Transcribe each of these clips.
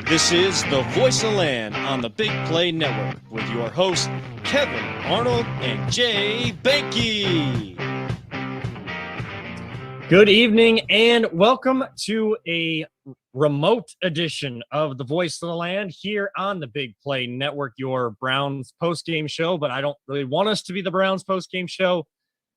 This is the Voice of the Land on the Big Play Network with your hosts, Kevin Arnold and Jay Banky. Good evening and welcome to a remote edition of the Voice of the Land here on the Big Play Network, your Browns post-game show. But I don't really want us to be the Browns post-game show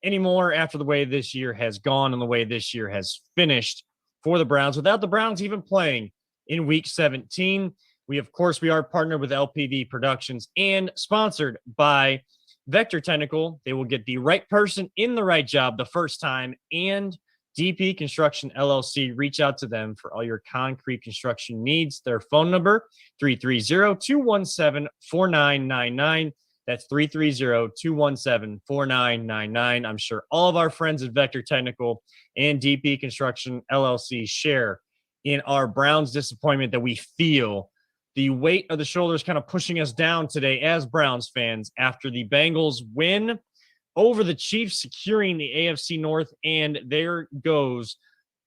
anymore after the way this year has gone and the way this year has finished for the Browns without the Browns even playing in week 17. We are partnered with LPV Productions and sponsored by Vector Technical. They will get the right person in the right job the first time, and DP Construction LLC. Reach out to them for all your concrete construction needs. Their phone number, 330-217-4999. That's 330-217-4999. I'm sure all of our friends at Vector Technical and DP Construction LLC share in our Browns disappointment that we feel the weight of the shoulders kind of pushing us down today as Browns fans after the Bengals win over the Chiefs, securing the AFC North. And there goes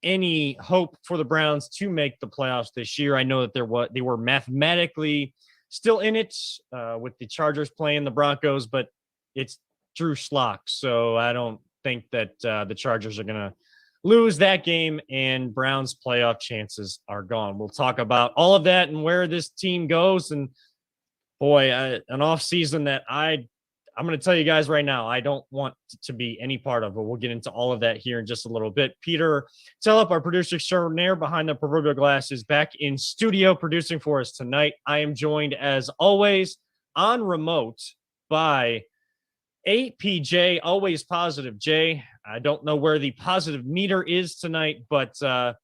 any hope for the Browns to make the playoffs this year. I know that they were mathematically still in it with the Chargers playing the Broncos, but it's Drew Schlock. So I don't think that the Chargers are going to lose that game, and Browns playoff chances are gone. We'll talk about all of that and where this team goes. And boy, an off season that I'm going to tell you guys right now, I don't want to be any part of, but we'll get into all of that here in just a little bit. Peter Telep, our producer extraordinaire behind the proverbial glass, is back in studio producing for us tonight. I am joined, as always, on remote by APJ, always positive Jay. I don't know where the positive meter is tonight, but, guys,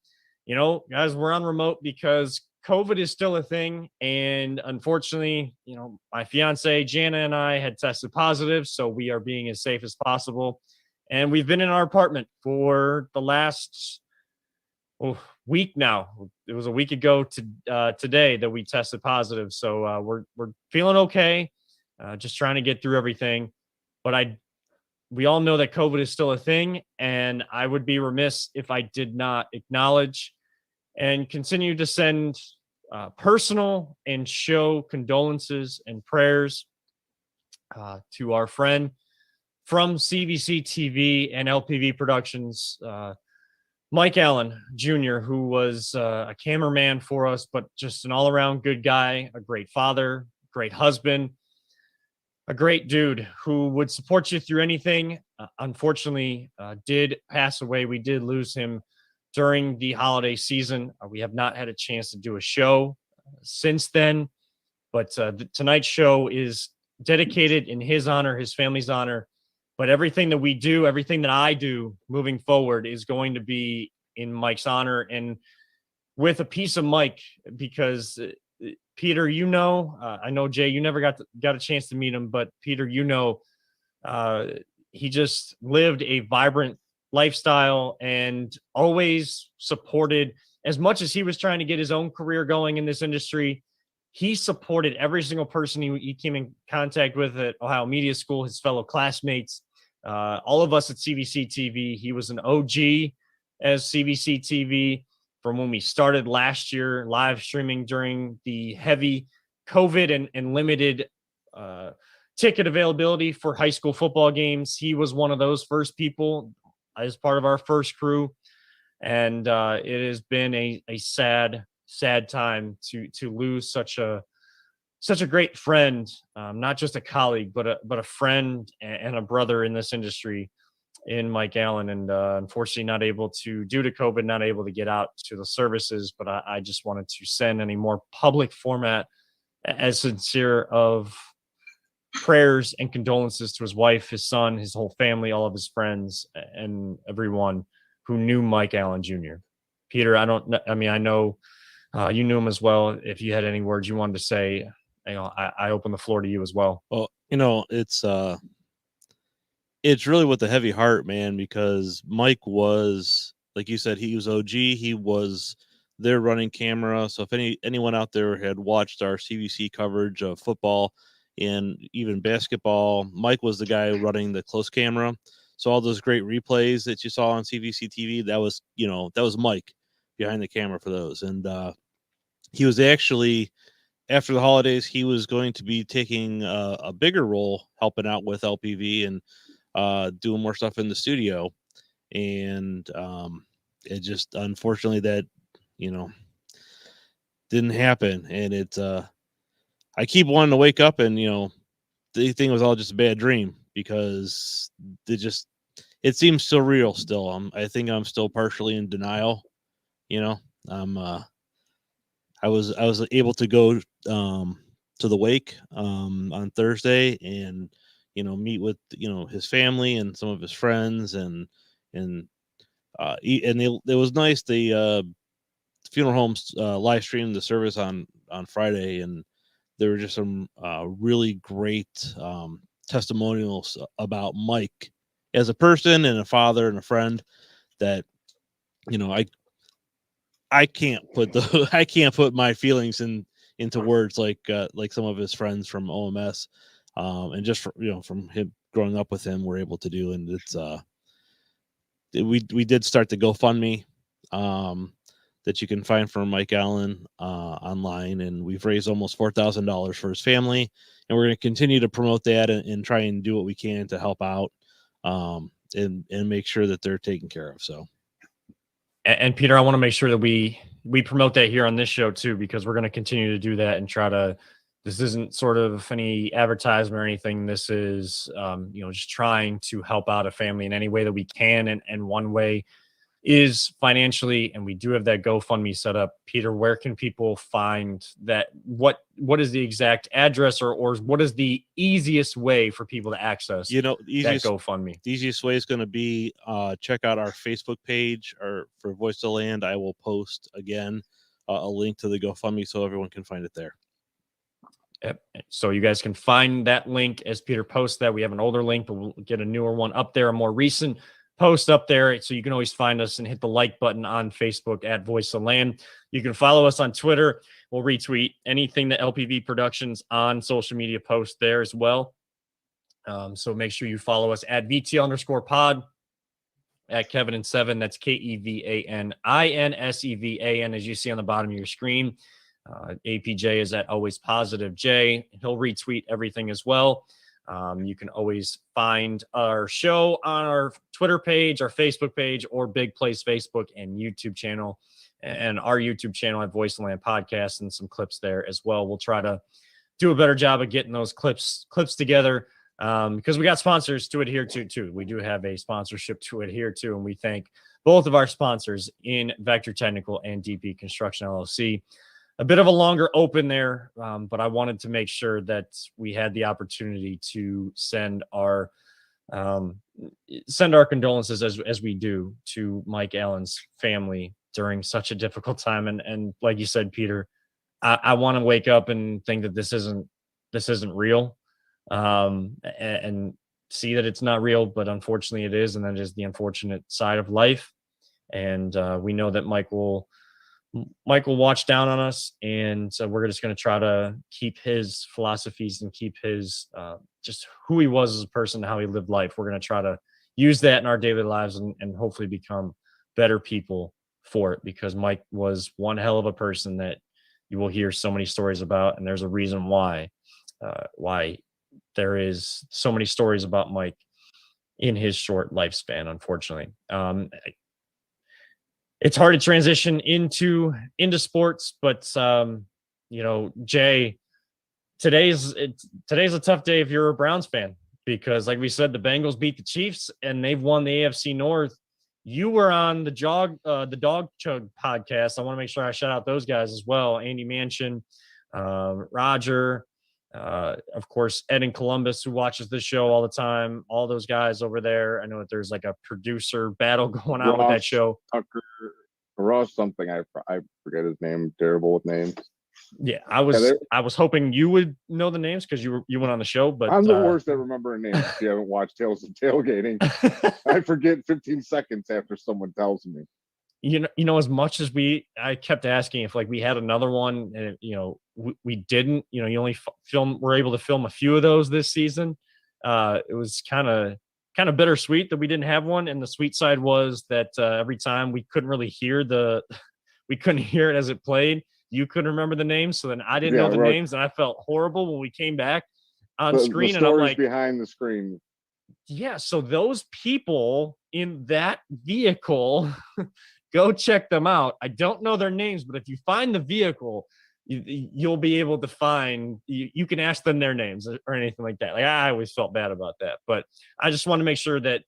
we're on remote because COVID is still a thing. And unfortunately, my fiance, Jana, and I had tested positive, so we are being as safe as possible. And we've been in our apartment for the last week now. It was a week ago to today that we tested positive. So we're feeling okay, just trying to get through everything. But we all know that COVID is still a thing, and I would be remiss if I did not acknowledge and continue to send personal and show condolences and prayers to our friend from CVC TV and LPV Productions, Mike Allen Jr., who was a cameraman for us, but just an all-around good guy, a great father, great husband, a great dude who would support you through anything. Unfortunately, did pass away. We did lose him during the holiday season. We have not had a chance to do a show since then, but tonight's show is dedicated in his honor, his family's honor. But everything that we do, everything that I do moving forward is going to be in Mike's honor and with a piece of Mike, because Peter, I know Jay, you never got a chance to meet him, but Peter, he just lived a vibrant lifestyle and always supported, as much as he was trying to get his own career going in this industry, he supported every single person he came in contact with at Ohio Media School, his fellow classmates, all of us at CVC TV. He was an OG as CVC TV from when we started last year live streaming during the heavy COVID and limited ticket availability for high school football games. He was one of those first people as part of our first crew. And it has been a sad time to lose such a great friend, not just a colleague, but a friend and a brother in this industry, in Mike Allen. And unfortunately due to COVID, not able to get out to the services. But I just wanted to send any more public format as sincere of prayers and condolences to his wife, his son, his whole family, all of his friends, and everyone who knew Mike Allen Jr. Peter, I know you knew him as well. If you had any words you wanted to say, I open the floor to you as well. Well, it's really with a heavy heart, man, because Mike was, like you said, he was OG. He was there running camera. So if anyone out there had watched our CVC coverage of football and even basketball, Mike was the guy running the close camera. So all those great replays that you saw on CVC TV, that was Mike behind the camera for those. And he was actually, after the holidays, he was going to be taking a bigger role, helping out with LPV and doing more stuff in the studio. And it just, unfortunately, that, didn't happen. And I keep wanting to wake up and, the thing was all just a bad dream, because it seems so real still. I think I'm still partially in denial. I'm I was able to go to the wake on Thursday, and meet with his family and some of his friends, and it was nice. The funeral homes live streamed the service on Friday, and there were just some really great testimonials about Mike as a person and a father and a friend that I can't put I can't put my feelings into words like some of his friends from OMS, and just from him growing up with him, we're able to do. And it's we did start the GoFundMe that you can find for Mike Allen online, and we've raised almost $4,000 for his family, and we're going to continue to promote that and try and do what we can to help out and make sure that they're taken care of. So. And Peter, I want to make sure that we promote that here on this show too, because we're going to continue to do that and try to. This isn't sort of any advertisement or anything. This is, just trying to help out a family in any way that we can, and one way is financially, and we do have that GoFundMe set up. Peter, where can people find that? What is the exact address, or what is the easiest way for people to access the easiest that GoFundMe? The easiest way is going to be check out our Facebook page, or for Voice of the Land. I will post again a link to the GoFundMe so everyone can find it there. Yep. So you guys can find that link as Peter posts that. We have an older link, but we'll get a newer one up there, a more recent post up there. So you can always find us and hit the like button on Facebook at Voice of Land. You can follow us on Twitter. We'll retweet anything that LPV Productions on social media post there as well. So make sure you follow us at VT_pod, at Kevin and Seven. That's KEVANINSEVAN, as you see on the bottom of your screen. APJ is at Always Positive J. He'll retweet everything as well. You can always find our show on our Twitter page, our Facebook page, or Big Place Facebook and YouTube channel, and our YouTube channel at Voice of Land Podcast, and some clips there as well. We'll try to do a better job of getting those clips together, because we got sponsors to adhere to too. We do have a sponsorship to adhere to, and we thank both of our sponsors in Vector Technical and DP Construction LLC. A bit of a longer open there, but I wanted to make sure that we had the opportunity to send our condolences as we do to Mike Allen's family during such a difficult time. And like you said, Peter, I want to wake up and think that this isn't real, and see that it's not real, but unfortunately it is, and that is the unfortunate side of life. And we know that Mike will watch down on us, and so we're just going to try to keep his philosophies and keep his just who he was as a person, how he lived life. We're going to try to use that in our daily lives, and hopefully become better people for it, because Mike was one hell of a person that you will hear so many stories about, and there's a reason why there is so many stories about Mike in his short lifespan, unfortunately. It's hard to transition into sports, but Jay, today's a tough day if you're a Browns fan, because like we said, the Bengals beat the Chiefs and they've won the AFC North. You were on the Dog Chug podcast. I want to make sure I shout out those guys as well. Andy Manchin, Roger, of course, Ed in Columbus, who watches this show all the time. All those guys over there. I know that there's like a producer battle going on with that show. Ross something. I forget his name. Terrible with names. Yeah, I was hoping you would know the names because you went on the show, but I'm the worst at remembering names. If you haven't watched Tales of Tailgating, I forget 15 seconds after someone tells me. You know, as much as I kept asking if like we had another one, and we didn't. You only we're able to film a few of those this season. It was kind of bittersweet that we didn't have one, and the sweet side was that every time we couldn't really hear we couldn't hear it as it played. you couldn't remember the names, so then I didn't Yeah, know the right. names, and I felt horrible when we came back on The screen, and I'm stories like, behind the screen. yeah, so those people in that vehicle, go check them out. I don't know their names, but if you find the vehicle, you'll be able to find, you can ask them their names or anything like that. Like, I always felt bad about that, but I just want to make sure that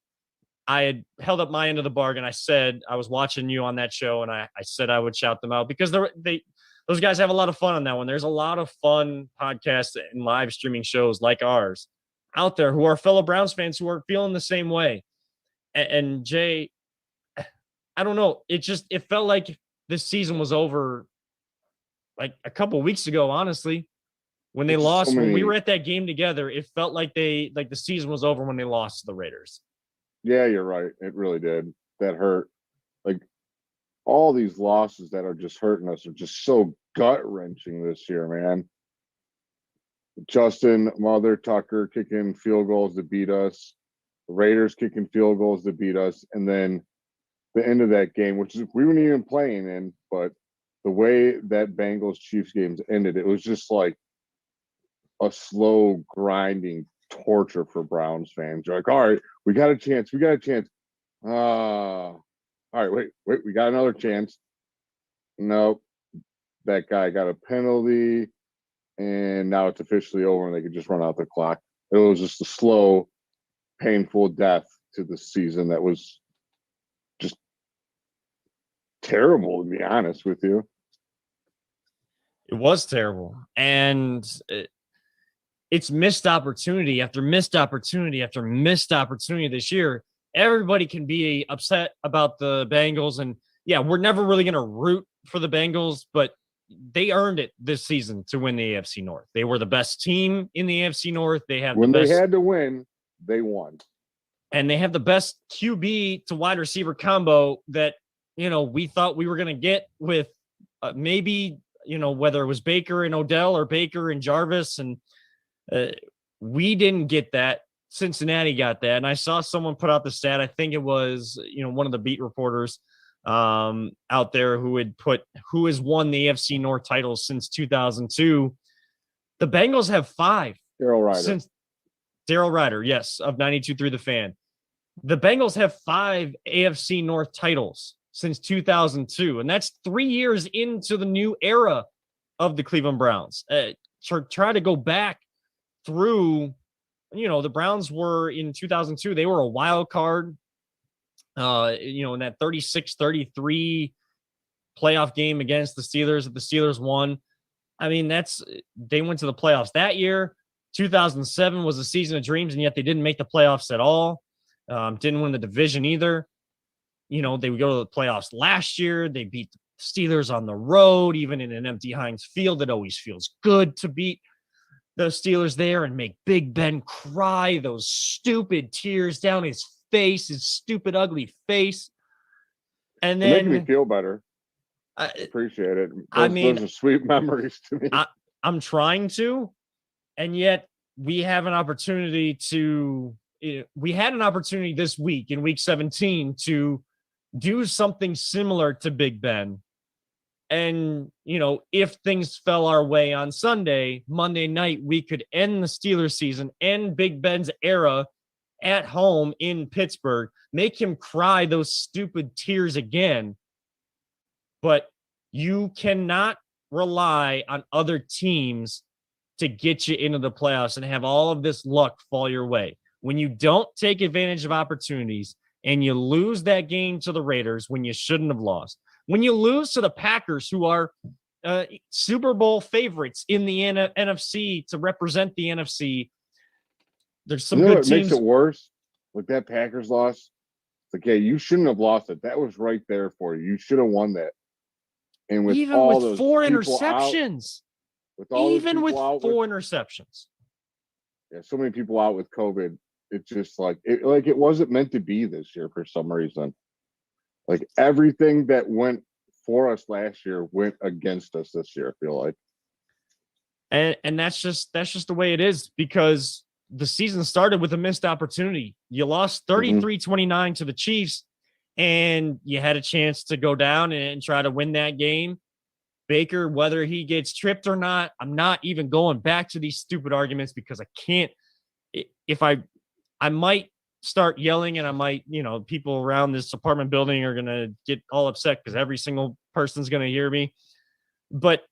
I had held up my end of the bargain. I said I was watching you on that show, and I said I would shout them out because those guys have a lot of fun on that one. There's a lot of fun podcasts and live streaming shows like ours out there who are fellow Browns fans who are feeling the same way. And Jay, I don't know. It felt like this season was over like a couple weeks ago, honestly. When they It's so lost, when we many- were at that game together, it felt like the season was over when they lost to the Raiders. Yeah, you're right. It really did. That hurt. Like all these losses that are just hurting us are just so gut wrenching this year, man. Justin, Mother, Tucker kicking field goals to beat us. The Raiders kicking field goals to beat us. And then the end of that game, which is we weren't even playing in, but the way that Bengals Chiefs games ended, it was just like a slow grinding torture for Browns fans. You're like, all right, we got a chance. We got a chance. All right, wait, we got another chance. Nope. That guy got a penalty, and now it's officially over, and they could just run out the clock. It was just a slow, painful death to the season that was just terrible, to be honest with you. It was terrible. And it's missed opportunity after missed opportunity after missed opportunity this year. Everybody can be upset about the Bengals. And yeah, we're never really going to root for the Bengals, but they earned it this season to win the AFC North. They were the best team in the AFC North. They have When the they best, had to win, they won. and they have the best QB to wide receiver combo that, we thought we were going to get with maybe, whether it was Baker and Odell or Baker and Jarvis. And we didn't get that. Cincinnati got that. And I saw someone put out the stat. I think it was, one of the beat reporters out there who has won the AFC North titles since 2002. The Bengals have 5 Daryl Ryder. since Daryl Ryder, yes, of 92.3 The Fan. The Bengals have 5 AFC North titles since 2002, and that's 3 years into the new era of the Cleveland Browns. Try to go back through, the Browns were in 2002, they were a wild card, in that 36-33 playoff game against the Steelers that the Steelers won. I mean, they went to the playoffs that year. 2007 was a season of dreams, and yet they didn't make the playoffs at all. Didn't win the division either. They would go to the playoffs last year. They beat the Steelers on the road, even in an empty Heinz Field. It always feels good to beat the Steelers there and make Big Ben cry those stupid tears down his face, his stupid, ugly face. And You're making me then feel better. Appreciate it. Those are sweet memories to me. I'm trying to, and yet we have an opportunity we had an opportunity this week in week 17 to do something similar to Big Ben. And, if things fell our way on Monday night, we could end the Steelers season, end Big Ben's era at home in Pittsburgh, make him cry those stupid tears again. But you cannot rely on other teams to get you into the playoffs and have all of this luck fall your way. When you don't take advantage of opportunities and you lose that game to the Raiders when you shouldn't have lost, when you lose to the Packers, who are Super Bowl favorites in the NFC to represent the NFC, there's some good what teams. Makes it worse? Like that Packers loss. It's like, yeah, you shouldn't have lost it. That was right there for you. You should have won that. And with Even all with those 4 people interceptions, out, four interceptions. Yeah, so many people out with COVID. It's just like it wasn't meant to be this year for some reason. Like everything that went for us last year went against us this year, I feel like. And that's just the way it is, because the season started with a missed opportunity. You lost 33-29 to the Chiefs, and you had a chance to go down and try to win that game. Baker, whether he gets tripped or not, I'm not even going back to these stupid arguments because I can't. If I might start yelling and I might, people around this apartment building are going to get all upset because every single person's going to hear me. But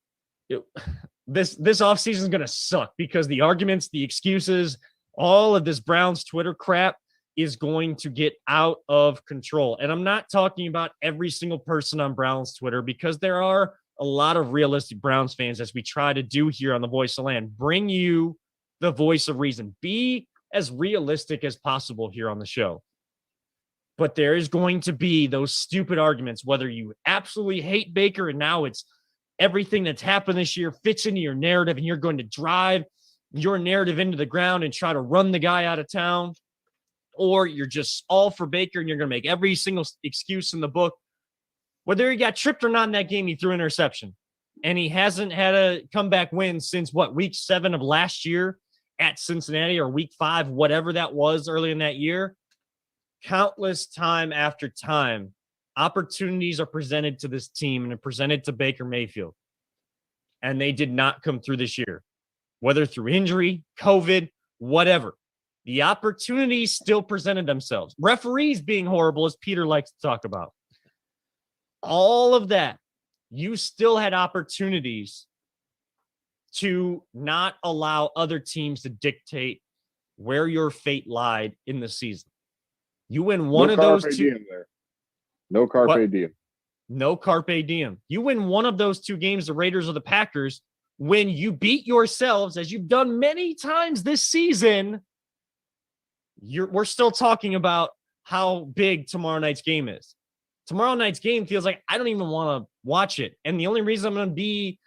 this offseason is going to suck because the arguments, the excuses, all of this Browns Twitter crap is going to get out of control. And I'm not talking about every single person on Browns Twitter because there are a lot of realistic Browns fans, as we try to do here on the Voice of Land, bring you the voice of reason. Be as realistic as possible here on the show. But there is going to be those stupid arguments, whether you absolutely hate Baker and now it's everything that's happened this year fits into your narrative and you're going to drive your narrative into the ground and try to run the guy out of town, or you're just all for Baker and you're going to make every single excuse in the book. Whether he got tripped or not in that game, he threw an interception. And he hasn't had a comeback win since, week 7 of last year at Cincinnati, or week 5, whatever that was early in that year. Countless time after time, opportunities are presented to this team and presented to Baker Mayfield. And they did not come through this year, whether through injury, COVID, whatever. The opportunities still presented themselves. Referees being horrible, as Peter likes to talk about. All of that, you still had opportunities to not allow other teams to dictate where your fate lied in the season. You win one of those two. No carpe diem. No carpe diem. You win one of those two games, the Raiders or the Packers, when you beat yourselves, as you've done many times this season. We're still talking about how big tomorrow night's game is. Tomorrow night's game feels like I don't even want to watch it. And the only reason I'm going to be,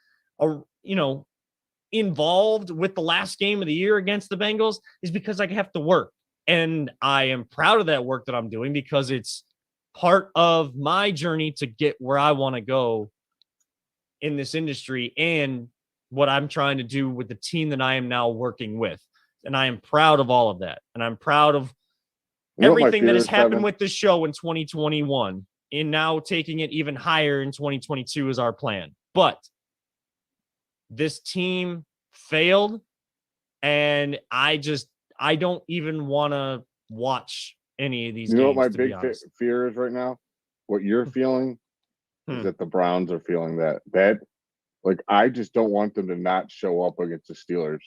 involved with the last game of the year against the Bengals is because I have to work. And I am proud of that work that I'm doing because it's part of my journey to get where I want to go in this industry and what I'm trying to do with the team that I am now working with. And I am proud of all of that. And I'm proud of everything that has happened with this show in 2021 and now taking it even higher in 2022 is our plan. But this team failed, and I don't even want to watch any of these games. You know what my big fear is right now? What you're feeling is that the Browns are feeling that. I just don't want them to not show up against the Steelers.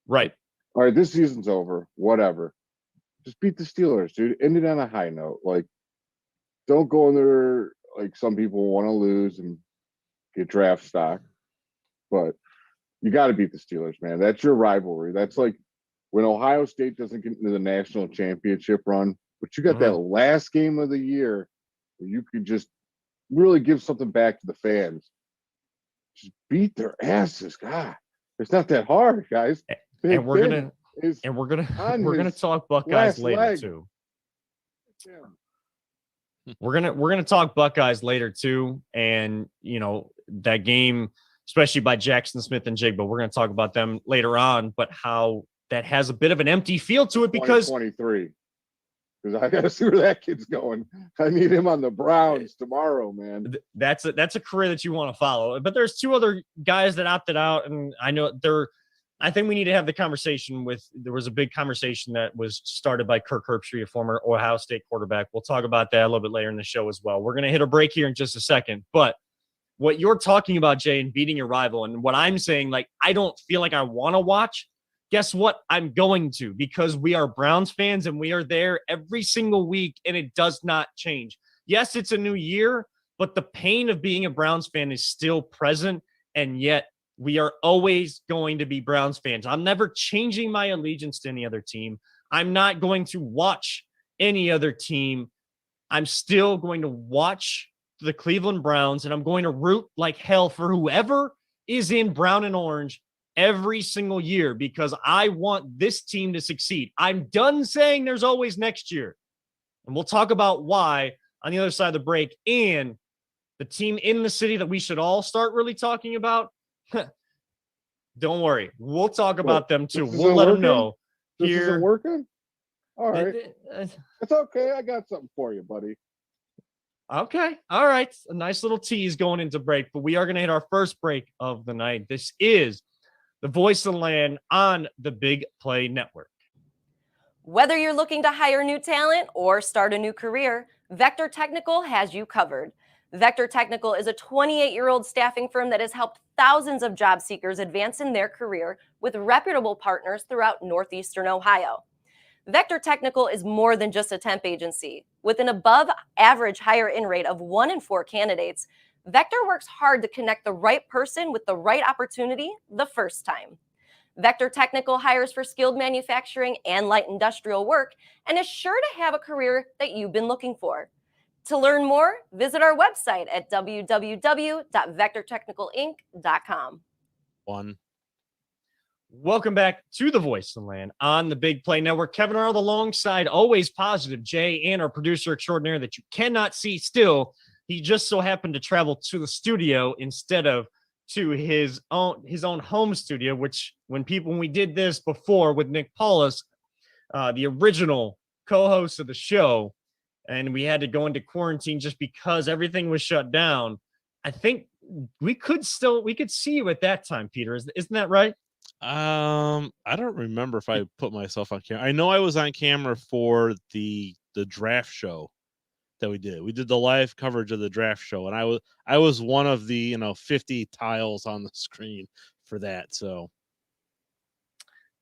Right. All right, this season's over. Whatever. Just beat the Steelers, dude. End it on a high note. Don't go in there like some people want to lose and get draft stock. But you got to beat the Steelers, man. That's your rivalry. That's like when Ohio State doesn't get into the national championship run, but you got that last game of the year where you could just really give something back to the fans. Just beat their asses. God, it's not that hard, guys. And we're gonna talk Buckeyes later too. We're gonna talk Buckeyes later too, and that game, especially by Jackson Smith and Jigba. We're gonna talk about them later on, but how that has a bit of an empty feel to it because 23. Because I gotta see where that kid's going. I need him on the Browns tomorrow, man. That's a career that you want to follow. But there's 2 other guys that opted out, and I know I think we need to have the conversation there was a big conversation that was started by Kirk Herbstreit, a former Ohio State quarterback. We'll talk about that a little bit later in the show as well. We're going to hit a break here in just a second. But what you're talking about, Jay, and beating your rival, and what I'm saying, I don't feel like I want to watch. Guess what? I'm going to, because we are Browns fans and we are there every single week and it does not change. Yes, it's a new year, but the pain of being a Browns fan is still present. And yet we are always going to be Browns fans. I'm never changing my allegiance to any other team. I'm not going to watch any other team. I'm still going to watch the Cleveland Browns, and I'm going to root like hell for whoever is in brown and orange every single year because I want this team to succeed. I'm done saying there's always next year. And we'll talk about why on the other side of the break. And the team in the city that we should all start really talking about, don't worry. We'll talk about them too. We'll let them know. This isn't working? All right. It's okay. I got something for you, buddy. Okay. All right. A nice little tease going into break, but we are going to hit our first break of the night. This is the Voice of the Land on the Big Play Network. Whether you're looking to hire new talent or start a new career, Vector Technical has you covered. Vector Technical is a 28-year-old staffing firm that has helped thousands of job seekers advance in their career with reputable partners throughout Northeastern Ohio. Vector Technical is more than just a temp agency. With an above average hire-in rate of 1 in 4 candidates, Vector works hard to connect the right person with the right opportunity the first time. Vector Technical hires for skilled manufacturing and light industrial work and is sure to have a career that you've been looking for. To learn more, visit our website at www.vectortechnicalinc.com. One. Welcome back to the Voice of the Land on the Big Play Network. Kevin Arnold alongside always positive Jay and our producer extraordinaire that you cannot see still. He just so happened to travel to the studio instead of to his own home studio, which when we did this before with Nick Paulus, the original co-host of the show, and we had to go into quarantine just because everything was shut down. I think we could see you at that time, Peter. Isn't that right? I don't remember if I put myself on camera. I know I was on camera for the draft show that we did. We did the live coverage of the draft show, and I was one of the 50 tiles on the screen for that. So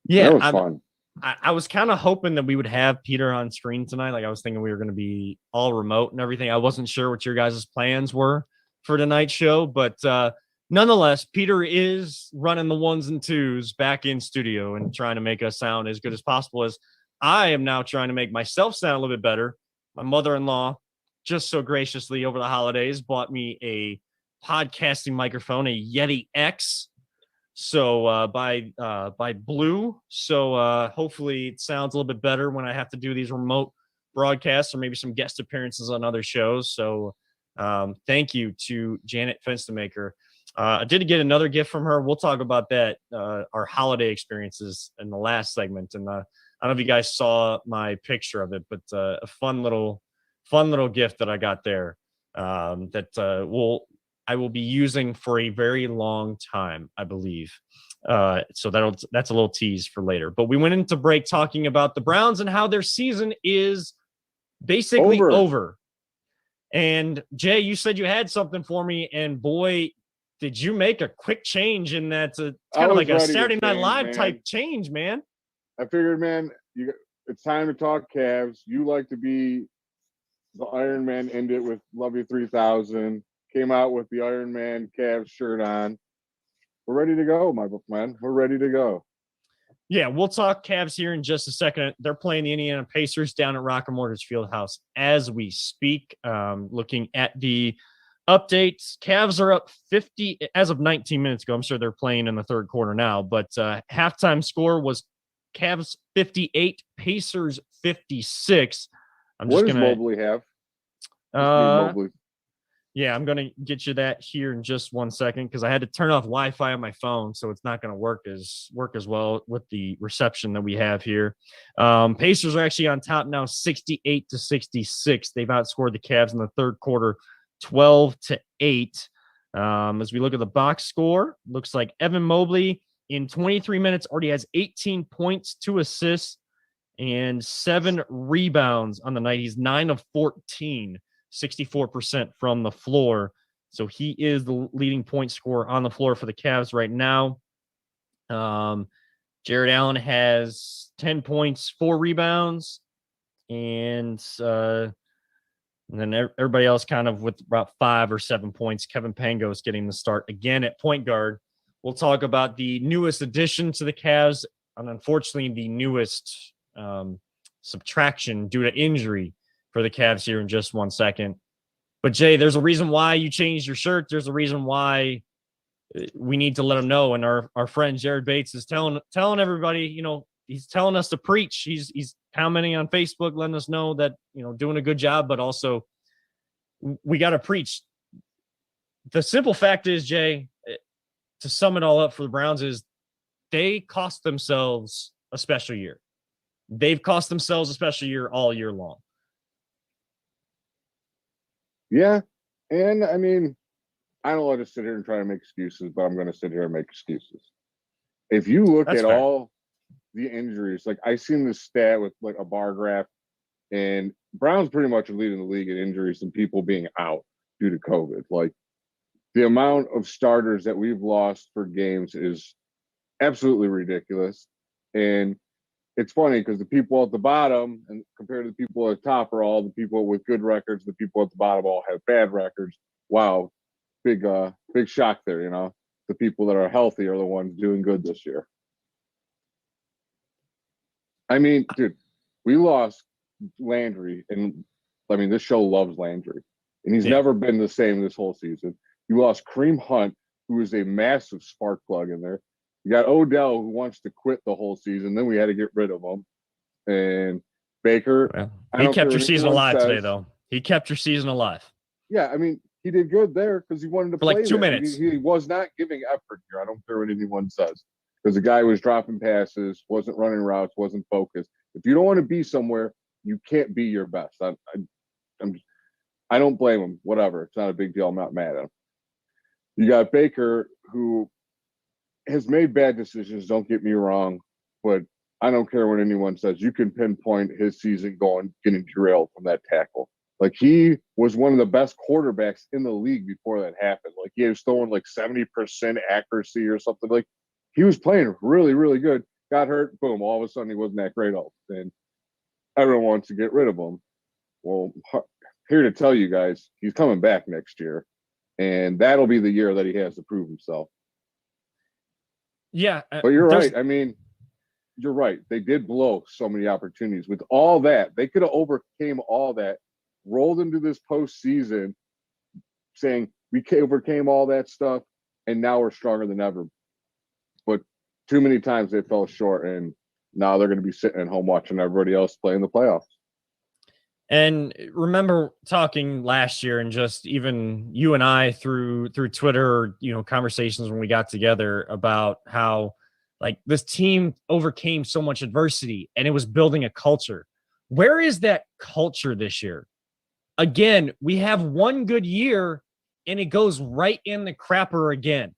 yeah, that was fun. I was kind of hoping that we would have Peter on screen tonight. Like I was thinking we were going to be all remote and everything. I wasn't sure what your guys' plans were for tonight's show, but nonetheless, Peter is running the ones and twos back in studio and trying to make us sound as good as possible, as I am now trying to make myself sound a little bit better. My mother-in-law just so graciously over the holidays bought me a podcasting microphone, a Yeti X. So by Blue. So hopefully it sounds a little bit better when I have to do these remote broadcasts or maybe some guest appearances on other shows. So thank you to Janet Fenstermaker. I did get another gift from her. We'll talk about that, our holiday experiences in the last segment. And I don't know if you guys saw my picture of it, but a fun little gift that I got there that I will be using for a very long time, I believe. So that's a little tease for later. But we went into break talking about the Browns and how their season is basically over. And Jay, you said you had something for me, and boy, did you make a quick change in that. It's kind of like a Saturday Night Live type change, man. I figured, man, it's time to talk Cavs. You like to be the Iron Man, end it with Love You 3000. Came out with the Iron Man Cavs shirt on. We're ready to go, my man. We're ready to go. Yeah, we'll talk Cavs here in just a second. They're playing the Indiana Pacers down at Rocket Mortgage Fieldhouse as we speak. Looking at the updates, Cavs are up 50 as of 19 minutes ago. I'm sure they're playing in the third quarter now, but halftime score was Cavs 58, Pacers 56. What does Mobley have? Mobley. Yeah, I'm going to get you that here in just 1 second because I had to turn off Wi-Fi on my phone, so it's not going to work as well with the reception that we have here. Pacers are actually on top now, 68-66. They've outscored the Cavs in the third quarter, 12-8. As we look at the box score, looks like Evan Mobley in 23 minutes already has 18 points, 2 assists, and 7 rebounds on the night. He's 9 of 14. 64% from the floor. So he is the leading point scorer on the floor for the Cavs right now. Jared Allen has 10 points, 4 rebounds, and then everybody else kind of with about 5 or 7 points. Kevin Pangos getting the start again at point guard. We'll talk about the newest addition to the Cavs, and unfortunately the newest subtraction due to injury for the Cavs here in just 1 second. But Jay, there's a reason why you changed your shirt. There's a reason why we need to let them know. And our friend Jared Bates is telling everybody, he's telling us to preach. He's commenting on Facebook, letting us know that, doing a good job, but also we got to preach. The simple fact is, Jay, to sum it all up for the Browns, is they cost themselves a special year. They've cost themselves a special year all year long. Yeah. And I mean, I don't want to sit here and try to make excuses, but I'm going to sit here and make excuses. If you look That's at fair. all the injuries, like I seen this stat with like a bar graph, and Browns pretty much are leading the league in injuries and people being out due to COVID. Like the amount of starters that we've lost for games is absolutely ridiculous. And it's funny because the people at the bottom and compared to the people at the top are all the people with good records. The people at the bottom all have bad records. Wow, big shock there. You know, the people that are healthy are the ones doing good this year. I mean, dude, we lost Landry, and I mean this show loves Landry, and he's Yeah. never been the same this whole season. You lost Kareem Hunt, who is a massive spark plug in there. You got Odell, who wants to quit the whole season. Then we had to get rid of him. And Baker, Well, I he don't kept care your what season anyone alive today, says. though. He kept your season alive. Yeah, I mean, he did good there because he wanted to For like play 2 there. minutes. He was not giving effort here. I don't care what anyone says. Because the guy was dropping passes, wasn't running routes, wasn't focused. If you don't want to be somewhere, you can't be your best. I don't blame him. Whatever. It's not a big deal. I'm not mad at him. You got Baker, who has made bad decisions, don't get me wrong, but I don't care what anyone says. You can pinpoint his season getting derailed from that tackle. Like he was one of the best quarterbacks in the league before that happened. Like he was throwing like 70% accuracy or something. Like he was playing really, really good. Got hurt, boom, all of a sudden he wasn't that great all. And everyone wants to get rid of him. Well, here to tell you guys, he's coming back next year. And that'll be the year that he has to prove himself. Yeah. But you're right. I mean, you're right. They did blow so many opportunities. With all that, they could have overcame all that, rolled into this postseason saying we overcame all that stuff, and now we're stronger than ever. But too many times they fell short, and now they're going to be sitting at home watching everybody else play in the playoffs. And remember talking last year, and just even you and I through Twitter, conversations when we got together about how like this team overcame so much adversity and it was building a culture. Where is that culture this year? Again, we have one good year and it goes right in the crapper again.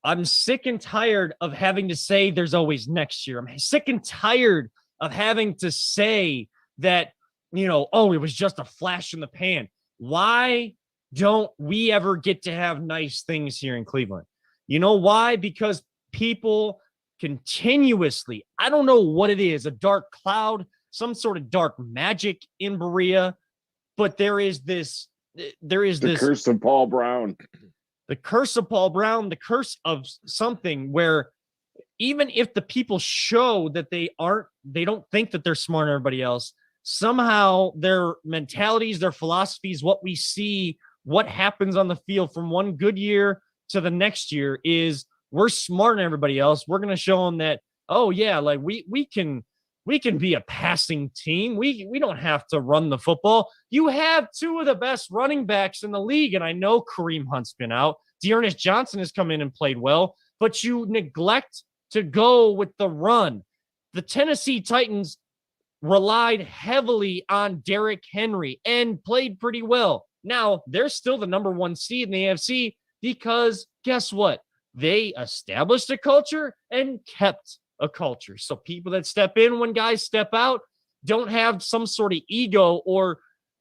I'm sick and tired of having to say there's always next year. I'm sick and tired of having to say that, it was just a flash in the pan. Why don't we ever get to have nice things here in Cleveland? You know why? Because people continuously, I don't know what it is, a dark cloud, some sort of dark magic in Berea, but there is this curse of Paul Brown. The curse of Paul Brown, the curse of something where even if the people show that they don't think that they're smarter than everybody else, somehow their mentalities, their philosophies, what we see, what happens on the field from one good year to the next year is we're smarter than everybody else. We're going to show them that, oh yeah, like we can be a passing team. We don't have to run the football. You have two of the best running backs in the league, and I know Kareem Hunt's been out. Dearness Johnson has come in and played well, but you neglect to go with the run. The Tennessee Titans relied heavily on Derrick Henry and played pretty well. Now, they're still the number one seed in the AFC because guess what? They established a culture and kept a culture. So people that step in when guys step out don't have some sort of ego or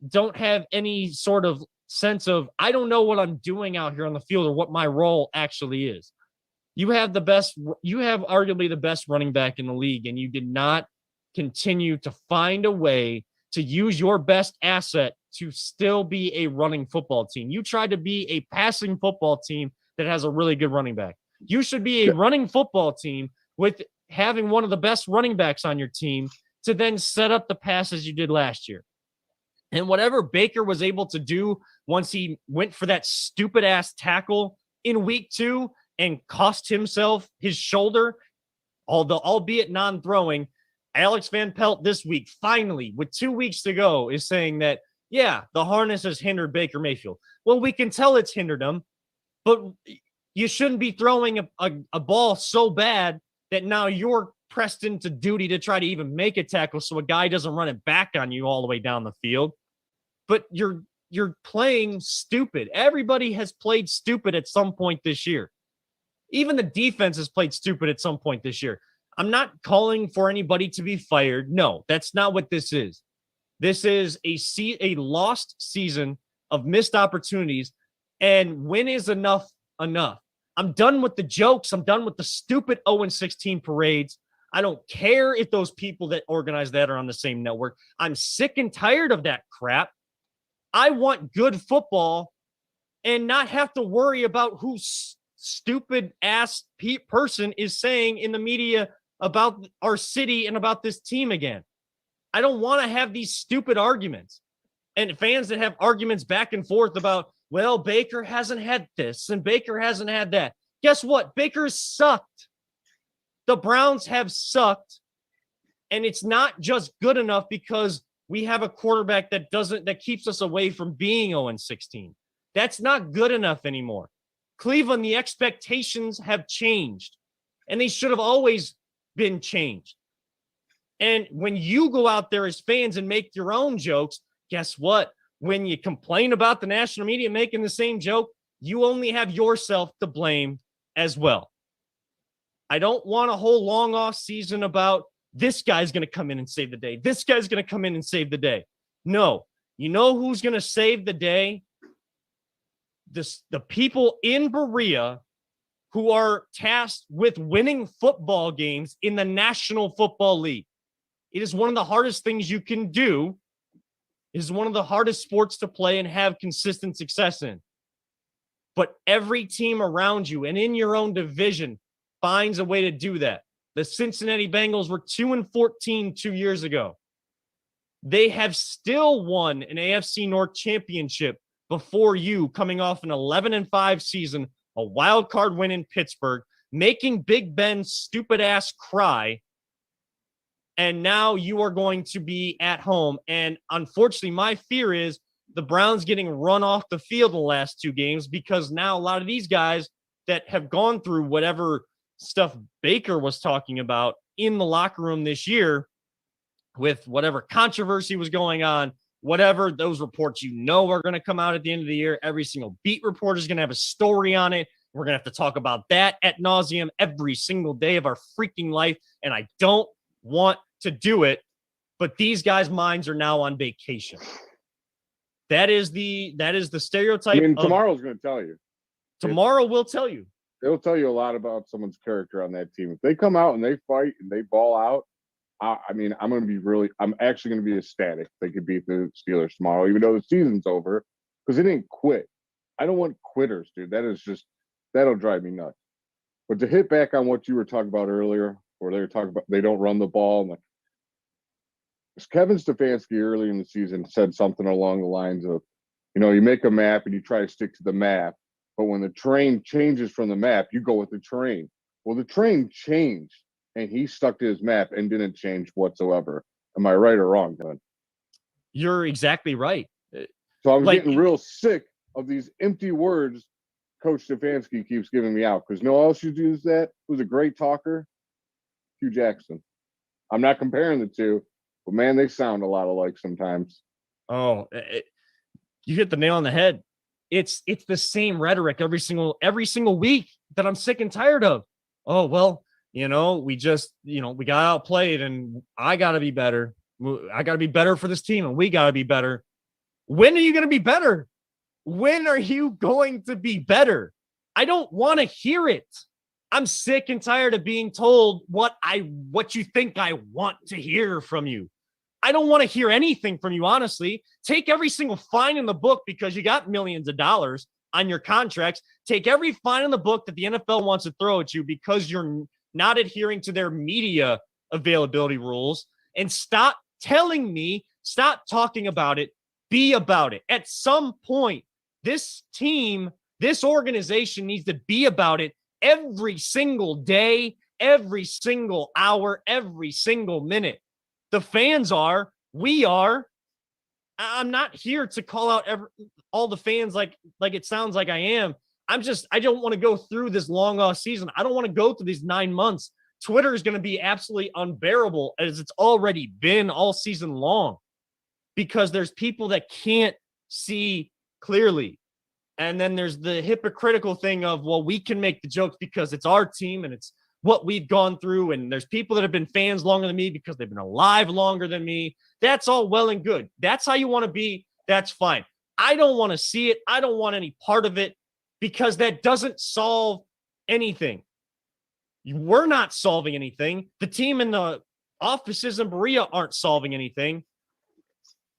don't have any sort of sense of, I don't know what I'm doing out here on the field or what my role actually is. You have arguably the best running back in the league, and you did not continue to find a way to use your best asset to still be a running football team. You tried to be a passing football team that has a really good running back. You should be a running football team with having one of the best running backs on your team to then set up the passes you did last year. And whatever Baker was able to do once he went for that stupid ass tackle in week 2 and cost himself his shoulder, albeit non-throwing, Alex Van Pelt this week, finally, with 2 weeks to go, is saying that, yeah, the harness has hindered Baker Mayfield. Well, we can tell it's hindered him, but you shouldn't be throwing a ball so bad that now you're pressed into duty to try to even make a tackle so a guy doesn't run it back on you all the way down the field. But you're you're playing stupid. Everybody has played stupid at some point this year. Even the defense has played stupid at some point this year. I'm not calling for anybody to be fired. No, that's not what this is. This is a lost season of missed opportunities, and when is enough? I'm done with the jokes. I'm done with the stupid 0-16 parades. I don't care if those people that organize that are on the same network. I'm sick and tired of that crap. I want good football and not have to worry about who stupid ass person is saying in the media about our city and about this team again. I don't want to have these stupid arguments and fans that have arguments back and forth about, well, Baker hasn't had this and Baker hasn't had that. Guess what? Baker's sucked. The Browns have sucked, and it's not just good enough because we have a quarterback that keeps us away from being 0-16. That's not good enough anymore. Cleveland, the expectations have changed, and they should have always been changed. And when you go out there as fans and make your own jokes, guess what? When you complain about the national media making the same joke, you only have yourself to blame as well. I don't want a whole long off season about this guy's going to come in and save the day. This guy's going to come in and save the day. No, you know who's going to save the day? The people in Berea who are tasked with winning football games in the National Football League. It is one of the hardest things you can do. It is one of the hardest sports to play and have consistent success in. But every team around you and in your own division finds a way to do that. The Cincinnati Bengals were 2-14 2 years ago. They have still won an AFC North championship before you, coming off an 11-5 season, a wild card win in Pittsburgh, making Big Ben's stupid ass cry. And now you are going to be at home. And unfortunately, my fear is the Browns getting run off the field in the last 2 games, because now a lot of these guys that have gone through whatever stuff Baker was talking about in the locker room this year with whatever controversy was going on, whatever those reports are going to come out at the end of the year. Every single beat reporter is going to have a story on it. We're going to have to talk about that ad nauseum every single day of our freaking life. And I don't want to do it, but these guys' minds are now on vacation. That is the stereotype. I mean, tomorrow's going to tell you. Tomorrow will tell you. It'll tell you a lot about someone's character on that team. If they come out and they fight and they ball out, I'm actually going to be ecstatic if they could beat the Steelers tomorrow, even though the season's over, because they didn't quit. I don't want quitters, dude. That'll drive me nuts. But to hit back on what you were talking about earlier, where they were talking about they don't run the ball, like Kevin Stefanski early in the season said something along the lines of, you make a map and you try to stick to the map, but when the train changes from the map, you go with the train. Well, the train changed, and he stuck to his map and didn't change whatsoever. Am I right or wrong, Glenn? You're exactly right. So I'm getting real sick of these empty words Coach Stefanski keeps giving me out, because no one else should use that. Who's a great talker? Hugh Jackson. I'm not comparing the two, but man, they sound a lot alike sometimes. Oh, you hit the nail on the head. It's the same rhetoric every single week that I'm sick and tired of. Oh, well, we just, we got outplayed and I got to be better. I got to be better for this team and we got to be better. When are you going to be better? When are you going to be better? I don't want to hear it. I'm sick and tired of being told what you think I want to hear from you. I don't want to hear anything from you, honestly. Take every single fine in the book because you got millions of dollars on your contracts. Take every fine in the book that the NFL wants to throw at you because you're not adhering to their media availability rules, and stop telling me, stop talking about it, be about it. At some point, this team, this organization needs to be about it every single day, every single hour, every single minute. The fans are, we are. I'm not here to call out all the fans like it sounds like I am. I don't want to go through this long off season. I don't want to go through these 9 months. Twitter is going to be absolutely unbearable, as it's already been all season long, because there's people that can't see clearly. And then there's the hypocritical thing of, well, we can make the jokes because it's our team and it's what we've gone through. And there's people that have been fans longer than me because they've been alive longer than me. That's all well and good. That's how you want to be. That's fine. I don't want to see it. I don't want any part of it because that doesn't solve anything. We're not solving anything. The team in the offices in Berea aren't solving anything.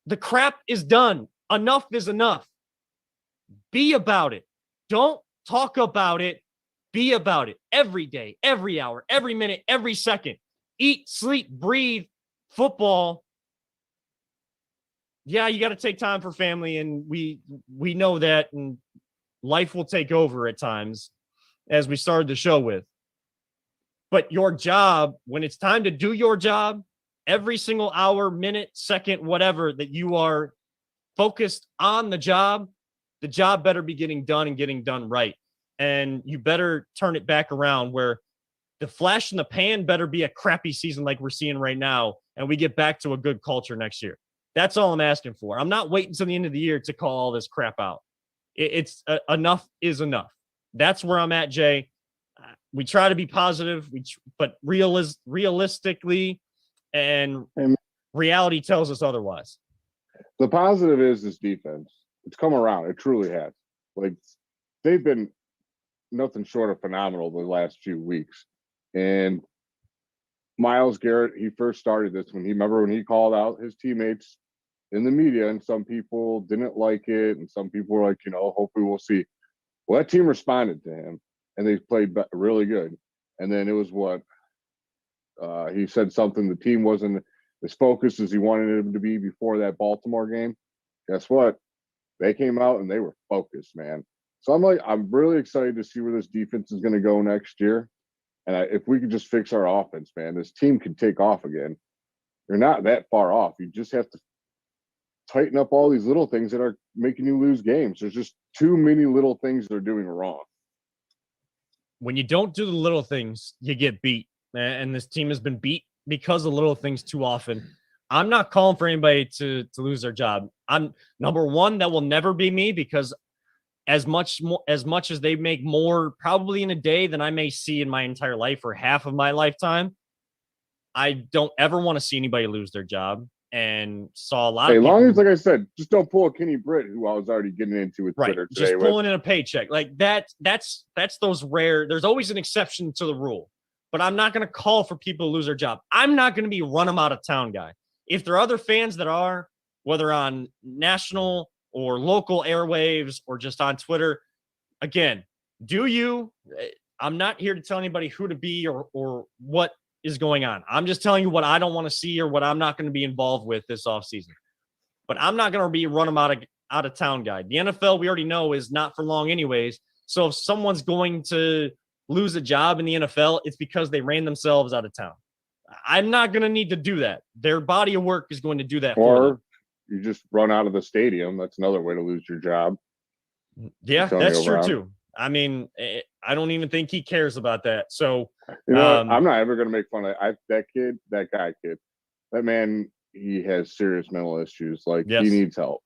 The crap is done. Enough is enough. Be about it. Don't talk about it. Be about it every day, every hour, every minute, every second. Eat, sleep, breathe football. Yeah, you got to take time for family, and we know that, and life will take over at times, as we started the show with. But your job, when it's time to do your job, every single hour, minute, second, whatever, that you are focused on the job better be getting done and getting done right. And you better turn it back around where the flash in the pan better be a crappy season like we're seeing right now, and we get back to a good culture next year. That's all I'm asking for. I'm not waiting till the end of the year to call all this crap out. It's enough is enough. That's where I'm at, Jay. We try to be positive, but realistically, and reality tells us otherwise. The positive is this defense. It's come around. It truly has. Like, they've been nothing short of phenomenal the last few weeks. And Myles Garrett, he first started this when he called out his teammates in the media, and some people didn't like it, and some people were like, hopefully we'll see. Well, that team responded to him, and they played really good. And then it was he said something, the team wasn't as focused as he wanted them to be before that Baltimore game. Guess what? They came out and they were focused, man. So I'm really excited to see where this defense is going to go next year. And if we could just fix our offense, man, this team can take off again. You're not that far off. You just have to tighten up all these little things that are making you lose games. There's just too many little things they're doing wrong. When you don't do the little things, you get beat. And this team has been beat because of little things too often. I'm not calling for anybody to lose their job. I'm number one. That will never be me, because as much as they make more probably in a day than I may see in my entire life or half of my lifetime, I don't ever want to see anybody lose their job. And saw a lot of people, long as, like I said, just don't pull a Kenny Britt, who I was already getting into with Twitter today. Just pulling in a paycheck like that. That's those rare. There's always an exception to the rule, but I'm not going to call for people to lose their job. I'm not going to be run them out of town guy. If there are other fans that are, whether on national or local airwaves or just on Twitter, again, do you? I'm not here to tell anybody who to be or what is going on. I'm just telling you what I don't want to see or what I'm not going to be involved with this offseason. But I'm not going to be run them out of town guy. The NFL, we already know, is not for long anyways. So if someone's going to lose a job in the NFL, it's because they ran themselves out of town. I'm not going to need to do that. Their body of work is going to do that for them. Or you just run out of the stadium. That's another way to lose your job. Yeah, that's true too. I mean, I don't even think he cares about that. So, I'm not ever going to make fun of that guy, that man. He has serious mental issues. Like, he needs help.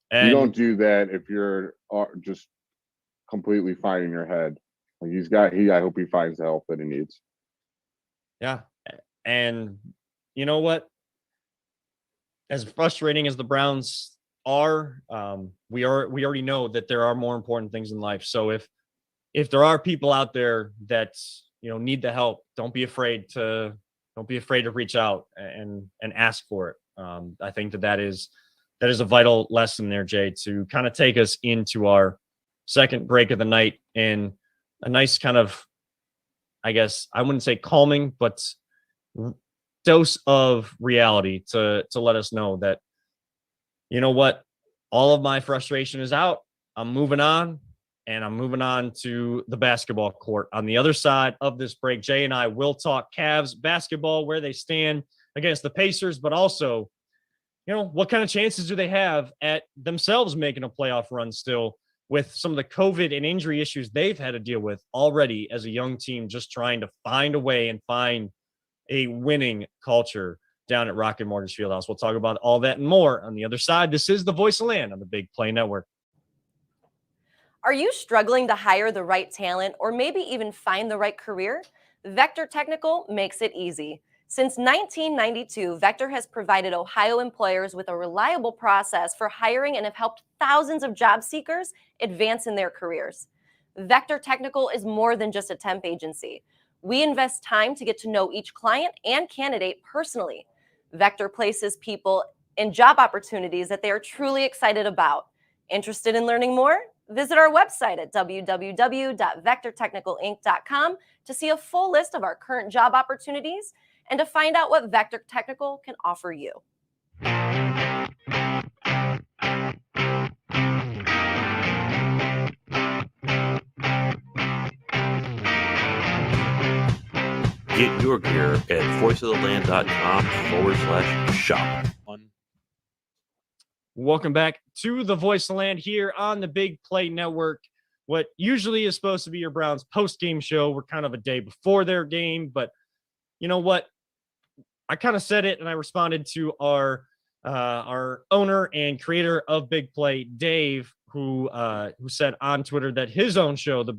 And you don't do that if you're just completely fine in your head. Like, I hope he finds the help that he needs. Yeah. And you know what? As frustrating as the Browns are, we already know that there are more important things in life. So if there are people out there that need the help, don't be afraid to reach out and ask for it. I think that is a vital lesson there, Jay, to kind of take us into our second break of the night in a nice kind of, I guess I wouldn't say calming, but dose of reality to let us know that, you know what, all of my frustration is out. I'm moving on, and I'm moving on to the basketball court. On the other side of this break, Jay and I will talk Cavs basketball, where they stand against the Pacers, but also, what kind of chances do they have at themselves making a playoff run still, with some of the COVID and injury issues they've had to deal with already as a young team, just trying to find a way and find a winning culture. down at Rocket Mortgage Fieldhouse. We'll talk about all that and more on the other side. This is the Voice of Land on the Big Play Network. Are you struggling to hire the right talent or maybe even find the right career? Vector Technical makes it easy. Since 1992, Vector has provided Ohio employers with a reliable process for hiring and have helped thousands of job seekers advance in their careers. Vector Technical is more than just a temp agency. We invest time to get to know each client and candidate personally. Vector places people in job opportunities that they are truly excited about. Interested in learning more? Visit our website at www.vectortechnicalinc.com to see a full list of our current job opportunities and to find out what Vector Technical can offer you. Get your gear at voiceoftheland.com/shop. Welcome back to the Voice of Land here on the Big Play Network. What usually is supposed to be your Browns post-game show. We're kind of a day before their game, but you know what? I kind of said it, and I responded to our owner and creator of Big Play, Dave, who said on Twitter that his own show, the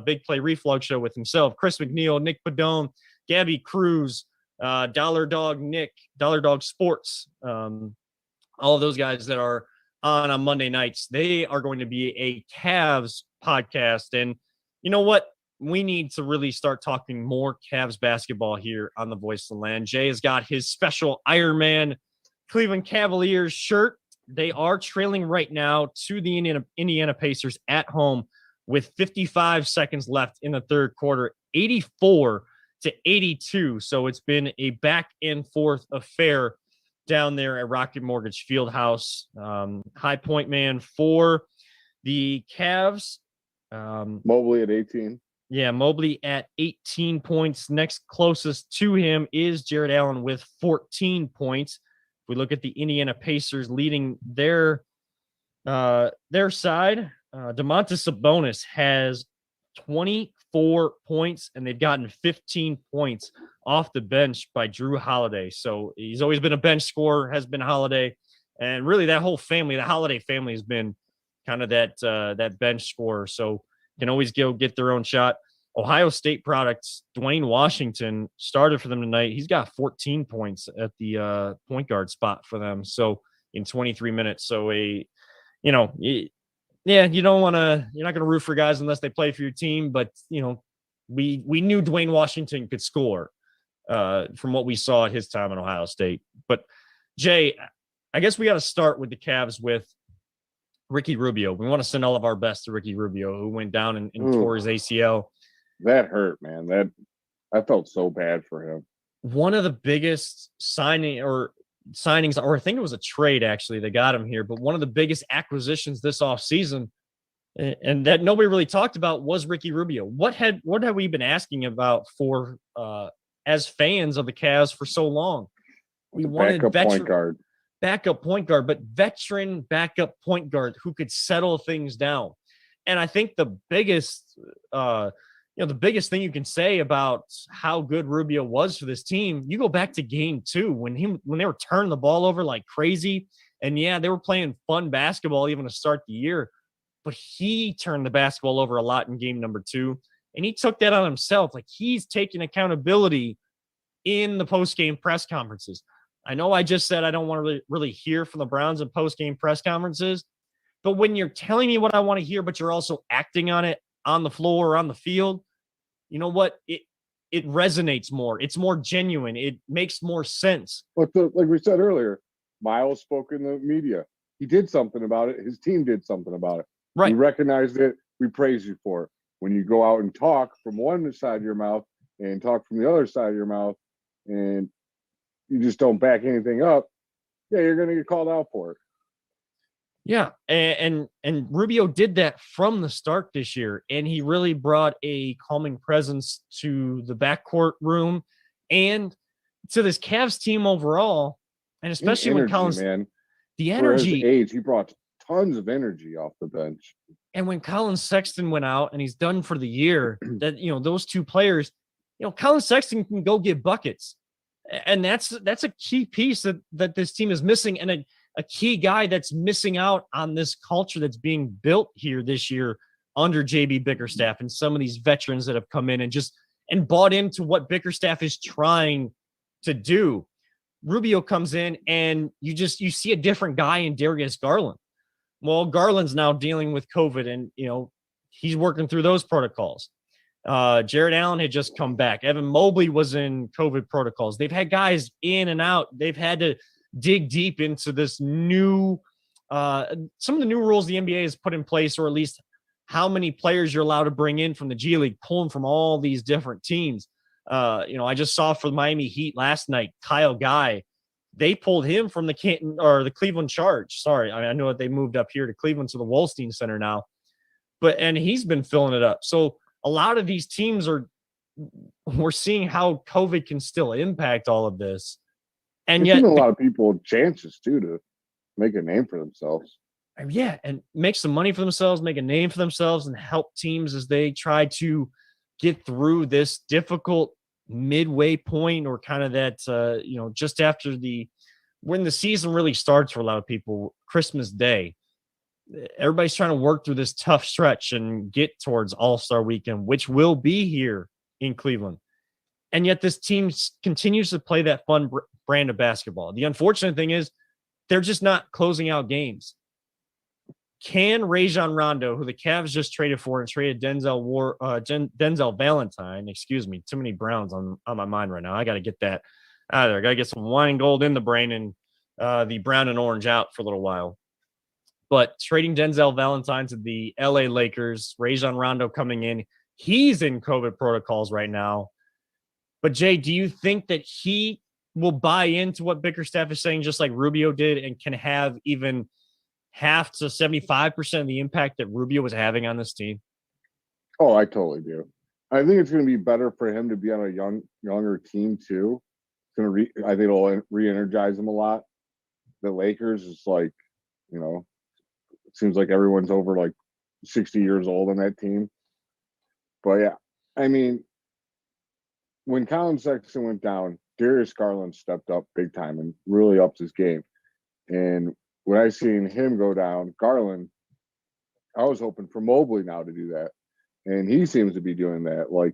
Big Play Reflux Show with himself, Chris McNeil, Nick Padone, Gabby Cruz, Dollar Dog Nick, Dollar Dog Sports, all of those guys that are on Monday nights, they are going to be a Cavs podcast. And you know what? We need to really start talking more Cavs basketball here on the Voice of the Land. Jay has got his special Iron Man Cleveland Cavaliers shirt. They are trailing right now to the Indiana Pacers at home with 55 seconds left in the third quarter, 84-82. So it's been a back and forth affair down there at Rocket Mortgage Fieldhouse. High point man for the Cavs. Mobley at 18. Yeah, Mobley at 18 points. Next closest to him is Jared Allen with 14 points. If we look at the Indiana Pacers leading their side, Domantas Sabonis has 24 points, and they've gotten 15 points off the bench by Drew Holiday. So he's always been a bench scorer, has been Holiday, and really that whole family, the Holiday family, has been kind of that bench scorer. So can always go get their own shot. Ohio State products, Dwayne Washington started for them tonight. He's got 14 points at the point guard spot for them. So in 23 minutes. So you don't want to, you're not going to root for guys unless they play for your team. But, we knew Dwayne Washington could score from what we saw at his time in Ohio State. But Jay, I guess we got to start with the Cavs with Ricky Rubio. We want to send all of our best to Ricky Rubio, who went down and tore his ACL. That hurt, man. I felt so bad for him. One of the biggest signings, or I think it was a trade actually that got him here, but one of the biggest acquisitions this offseason, and that nobody really talked about, was Ricky Rubio. What have we been asking about for as fans of the Cavs for so long? We wanted backup point guard, but veteran backup point guard who could settle things down. And I think the biggest thing you can say about how good Rubio was for this team, you go back to game 2 when they were turning the ball over like crazy. And yeah, they were playing fun basketball even to start the year, but he turned the basketball over a lot in game number 2. And he took that on himself. Like, he's taking accountability in the post-game press conferences. I know I just said I don't want to really hear from the Browns in post-game press conferences, but when you're telling me what I want to hear, but you're also acting on it on the floor or on the field, you know what? It resonates more. It's more genuine. It makes more sense. But like we said earlier, Miles spoke in the media. He did something about it. His team did something about it. Right. We recognized it. We praise you for it. When you go out and talk from one side of your mouth and talk from the other side of your mouth, and you just don't back anything up, yeah, you're going to get called out for it. Yeah, and Rubio did that from the start this year, and he really brought a calming presence to the backcourt room and to this Cavs team overall, and especially when Collins, man, the energy, energy, for his age, he brought tons of energy off the bench. And when Colin Sexton went out and he's done for the year, that those two players, Colin Sexton can go get buckets. And that's a key piece that this team is missing, and a key guy that's missing out on this culture that's being built here this year under JB Bickerstaff and some of these veterans that have come in and bought into what Bickerstaff is trying to do. Rubio comes in and you see a different guy in Darius Garland. Well, Garland's now dealing with COVID and, he's working through those protocols. Jared Allen had just come back. Evan Mobley was in COVID protocols. They've had guys in and out. They've had to dig deep into this new, some of the new rules the NBA has put in place, or at least how many players you're allowed to bring in from the G League, pulling from all these different teams. I just saw for the Miami Heat last night, Kyle Guy, they pulled him from the Cleveland Charge. Sorry, I know that they moved up here to Cleveland to the Wolstein Center now, and he's been filling it up. So a lot of these teams we're seeing how COVID can still impact all of this, and yet a lot of people chances too to make a name for themselves. Yeah, and make some money for themselves, make a name for themselves, and help teams as they try to get through this difficult midway point, or kind of that, just after when the season really starts for a lot of people, Christmas Day. Everybody's trying to work through this tough stretch and get towards All-Star Weekend, which will be here in Cleveland. And yet this team continues to play that fun brand of basketball. The unfortunate thing is they're just not closing out games. Can Rajon Rondo, who the Cavs just traded for and traded Denzel Valentine, excuse me, too many Browns on my mind right now. I got to get that out of there. Got to get some wine and gold in the brain and the brown and orange out for a little while. But trading Denzel Valentine to the LA Lakers, Rajon Rondo coming in, he's in COVID protocols right now. But Jay, do you think that he will buy into what Bickerstaff is saying, just like Rubio did, and can have even half to 75% of the impact that Rubio was having on this team? Oh, I totally do. I think it's going to be better for him to be on a younger team too. It's going to I think it'll re-energize him a lot. The Lakers is like, it seems like everyone's over like 60 years old on that team. But yeah, I mean, when Colin Sexton went down, Darius Garland stepped up big time and really upped his game. And when I seen him go down, Garland, I was hoping for Mobley now to do that. And he seems to be doing that. Like,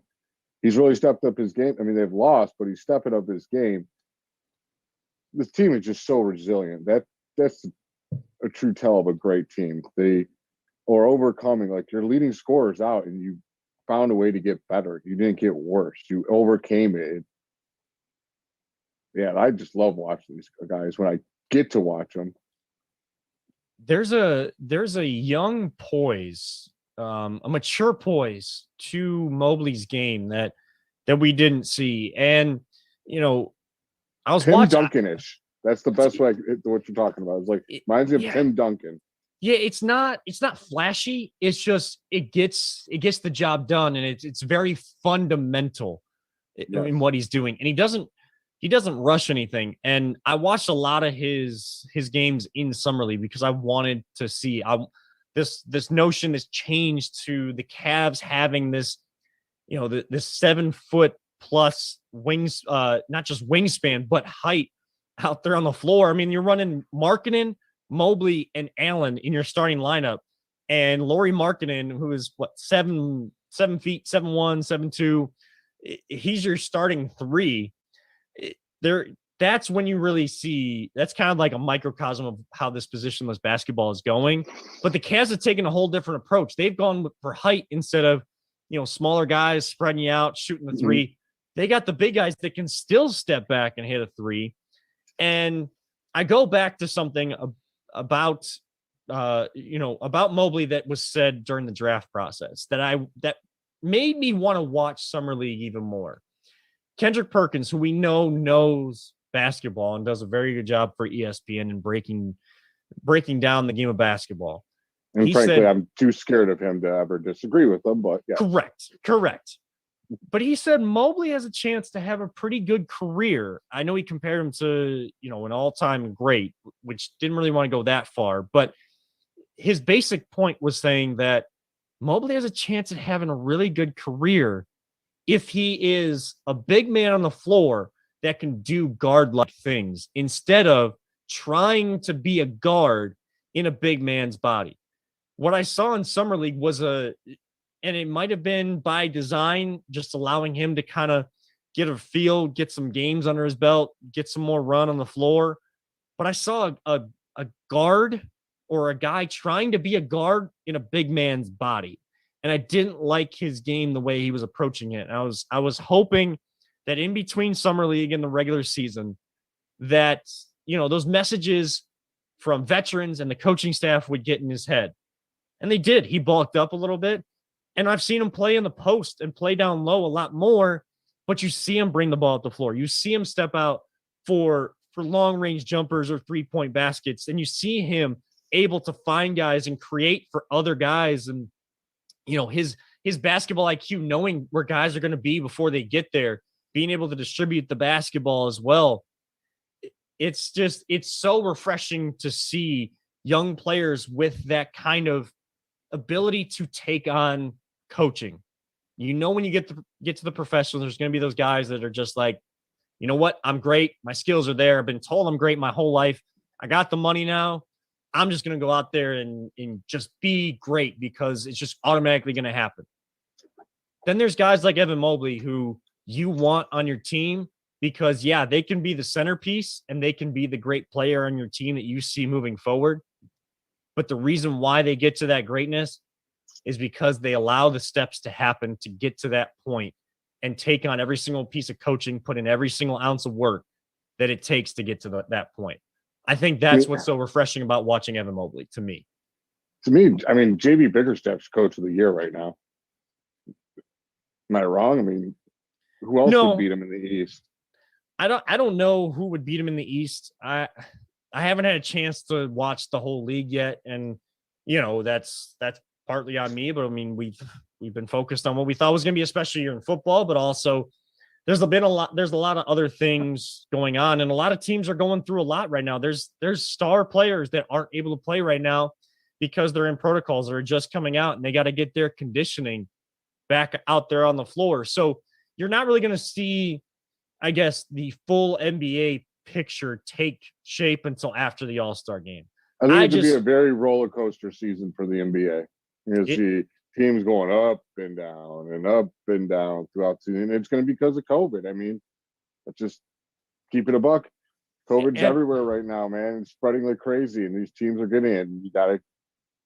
he's really stepped up his game. I mean, they've lost, but he's stepping up his game. This team is just so resilient. That's a true tell of a great team. They are overcoming, like, your leading scorers out, and you found a way to get better. You didn't get worse. You overcame it. Yeah, I just love watching these guys when I get to watch them. There's a young poise, a mature poise to Mobley's game that we didn't see. And, I was Tim watching Duncan-ish. That's the best way what you're talking about. It's like reminds me of Tim Duncan. Yeah, it's not flashy. It's just it gets the job done, and it's very fundamental in what he's doing. And he doesn't rush anything. And I watched a lot of his games in Summer League because I wanted to see this notion, this change to the Cavs having this, this 7 foot plus wings, not just wingspan, but height out there on the floor. I mean, you're running Markkanen, Mobley, and Allen in your starting lineup. And Lauri Markkanen, who is 7 feet, 7'1", 7'2", he's your starting three. That's when you really see, that's kind of like a microcosm of how this positionless basketball is going. But the Cavs have taken a whole different approach. They've gone for height instead of, smaller guys spreading you out, shooting the three. Mm-hmm. They got the big guys that can still step back and hit a three. And I go back to something about Mobley that was said during the draft process that made me want to watch Summer League even more. Kendrick Perkins, who we know knows basketball and does a very good job for ESPN in breaking down the game of basketball. And frankly, I'm too scared of him to ever disagree with him, but yeah. Correct. But he said Mobley has a chance to have a pretty good career. I know he compared him to, an all-time great, which didn't really want to go that far. But his basic point was saying that Mobley has a chance at having a really good career if he is a big man on the floor that can do guard-like things instead of trying to be a guard in a big man's body. What I saw in Summer League was and it might have been by design, just allowing him to kind of get a feel, get some games under his belt, get some more run on the floor. But I saw a guard or a guy trying to be a guard in a big man's body. And I didn't like his game the way he was approaching it. And I was hoping that in between Summer League and the regular season, that, you know, those messages from veterans and the coaching staff would get in his head. And they did. He bulked up a little bit. And I've seen him play in the post and play down low a lot more, but you see him bring the ball up the floor. You see him step out for long range jumpers or 3-point baskets. And you see him able to find guys and create for other guys. And, you know, his basketball IQ, knowing where guys are going to be before they get there, being able to distribute the basketball as well. It's so refreshing to see young players with that kind of ability to take on coaching. You know, when you get to the professionals, there's going to be those guys that are just like, you know what? I'm great. My skills are there. I've been told I'm great my whole life. I got the money now. I'm just going to go out there and just be great because it's just automatically going to happen. Then there's guys like Evan Mobley who you want on your team because, yeah, they can be the centerpiece and they can be the great player on your team that you see moving forward. But the reason why they get to that greatness is because they allow the steps to happen to get to that point and take on every single piece of coaching, put in every single ounce of work that it takes to get to that point. I think that's what's so refreshing about watching Evan Mobley to me. To me, I mean, JB Bickerstaff's coach of the year right now. Am I wrong? I mean, who else would beat him in the East? I don't know who would beat him in the East. I haven't had a chance to watch the whole league yet, and you know that's partly on me. But I mean, we've been focused on what we thought was going to be a special year in football, but also there's a lot of other things going on, and a lot of teams are going through a lot right now. There's star players that aren't able to play right now because they're in protocols that are just coming out, and they got to get their conditioning back out there on the floor. So you're not really going to see, I guess, the full NBA picture take shape until after the All-Star game. I think it'll be a very roller coaster season for the NBA. You're going to see teams going up and down throughout the season. It's going to be because of COVID. I mean, let's just keep it a buck. COVID's everywhere right now, man. It's spreading like crazy, and these teams are getting it. You got to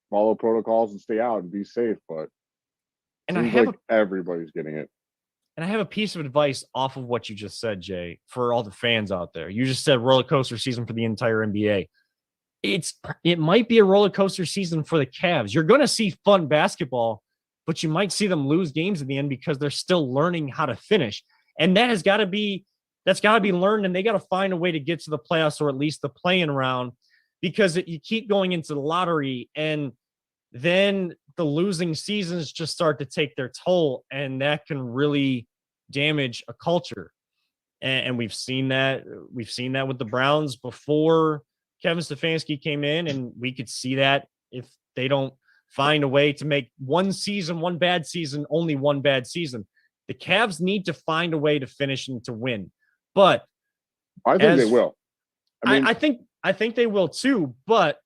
follow protocols and stay out and be safe. But everybody's getting it. And I have a piece of advice off of what you just said, Jay, for all the fans out there. You just said roller coaster season for the entire NBA. It might be a roller coaster season for the Cavs. You're going to see fun basketball, but you might see them lose games at the end because they're still learning how to finish. And that's got to be learned, and they got to find a way to get to the playoffs or at least the play-in round, because you keep going into the lottery and then the losing seasons just start to take their toll, and that can really damage a culture. And we've seen that with the Browns before Kevin Stefanski came in, and we could see that if they don't find a way to make one bad season, only one bad season. The Cavs need to find a way to finish and to win. But I think they will. I think they will too, but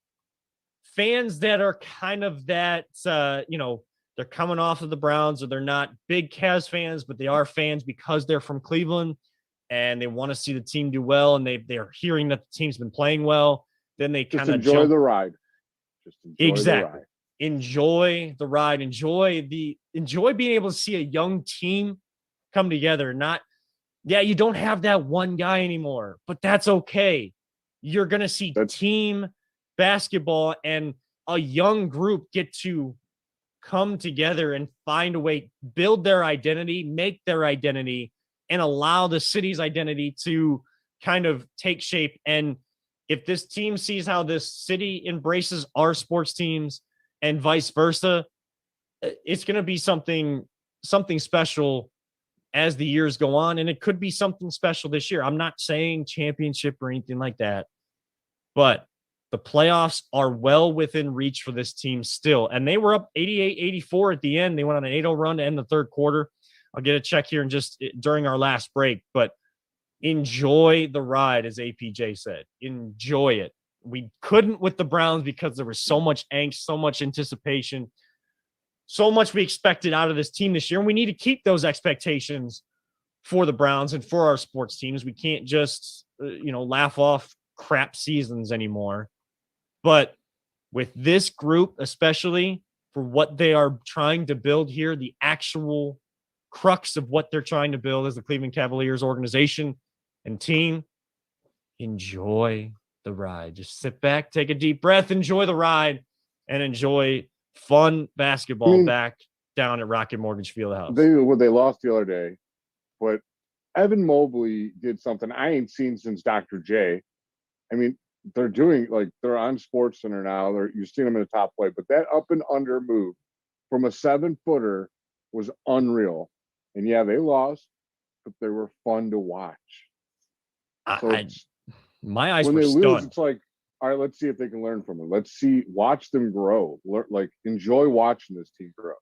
fans that are kind of that, they're coming off of the Browns, or they're not big Cavs fans, but they are fans because they're from Cleveland and they want to see the team do well, and they're hearing that the team's been playing well. Then they kind of enjoy the ride. Enjoy the ride. Enjoy being able to see a young team come together. You don't have that one guy anymore, but that's okay. You're going to see team basketball and a young group get to come together and find a way, build their identity, make their identity, and allow the city's identity to kind of take shape. And if this team sees how this city embraces our sports teams and vice versa, it's going to be something special as the years go on. And it could be something special this year. I'm not saying championship or anything like that, but the playoffs are well within reach for this team still. And they were up 88-84 at the end. They went on an 8-0 run to end the third quarter. I'll get a check here during our last break. But, enjoy the ride, as APJ said. Enjoy it. We couldn't with the Browns because there was so much angst, so much anticipation, so much we expected out of this team this year. And we need to keep those expectations for the Browns and for our sports teams. We can't just, laugh off crap seasons anymore. But with this group, especially for what they are trying to build here, the actual crux of what they're trying to build as the Cleveland Cavaliers organization and team, enjoy the ride. Just sit back, take a deep breath, enjoy the ride, and enjoy fun basketball back down at Rocket Mortgage Fieldhouse. They lost the other day, but Evan Mobley did something I ain't seen since Dr. J. I mean, they're doing they're on Sports Center now. You've seen them in the top plate, but that up and under move from a 7-footer was unreal. And yeah, they lost, but they were fun to watch. So my eyes when were they stunned. lose, it's like, all right, let's see if they can learn from it. Watch them grow. Enjoy watching this team grow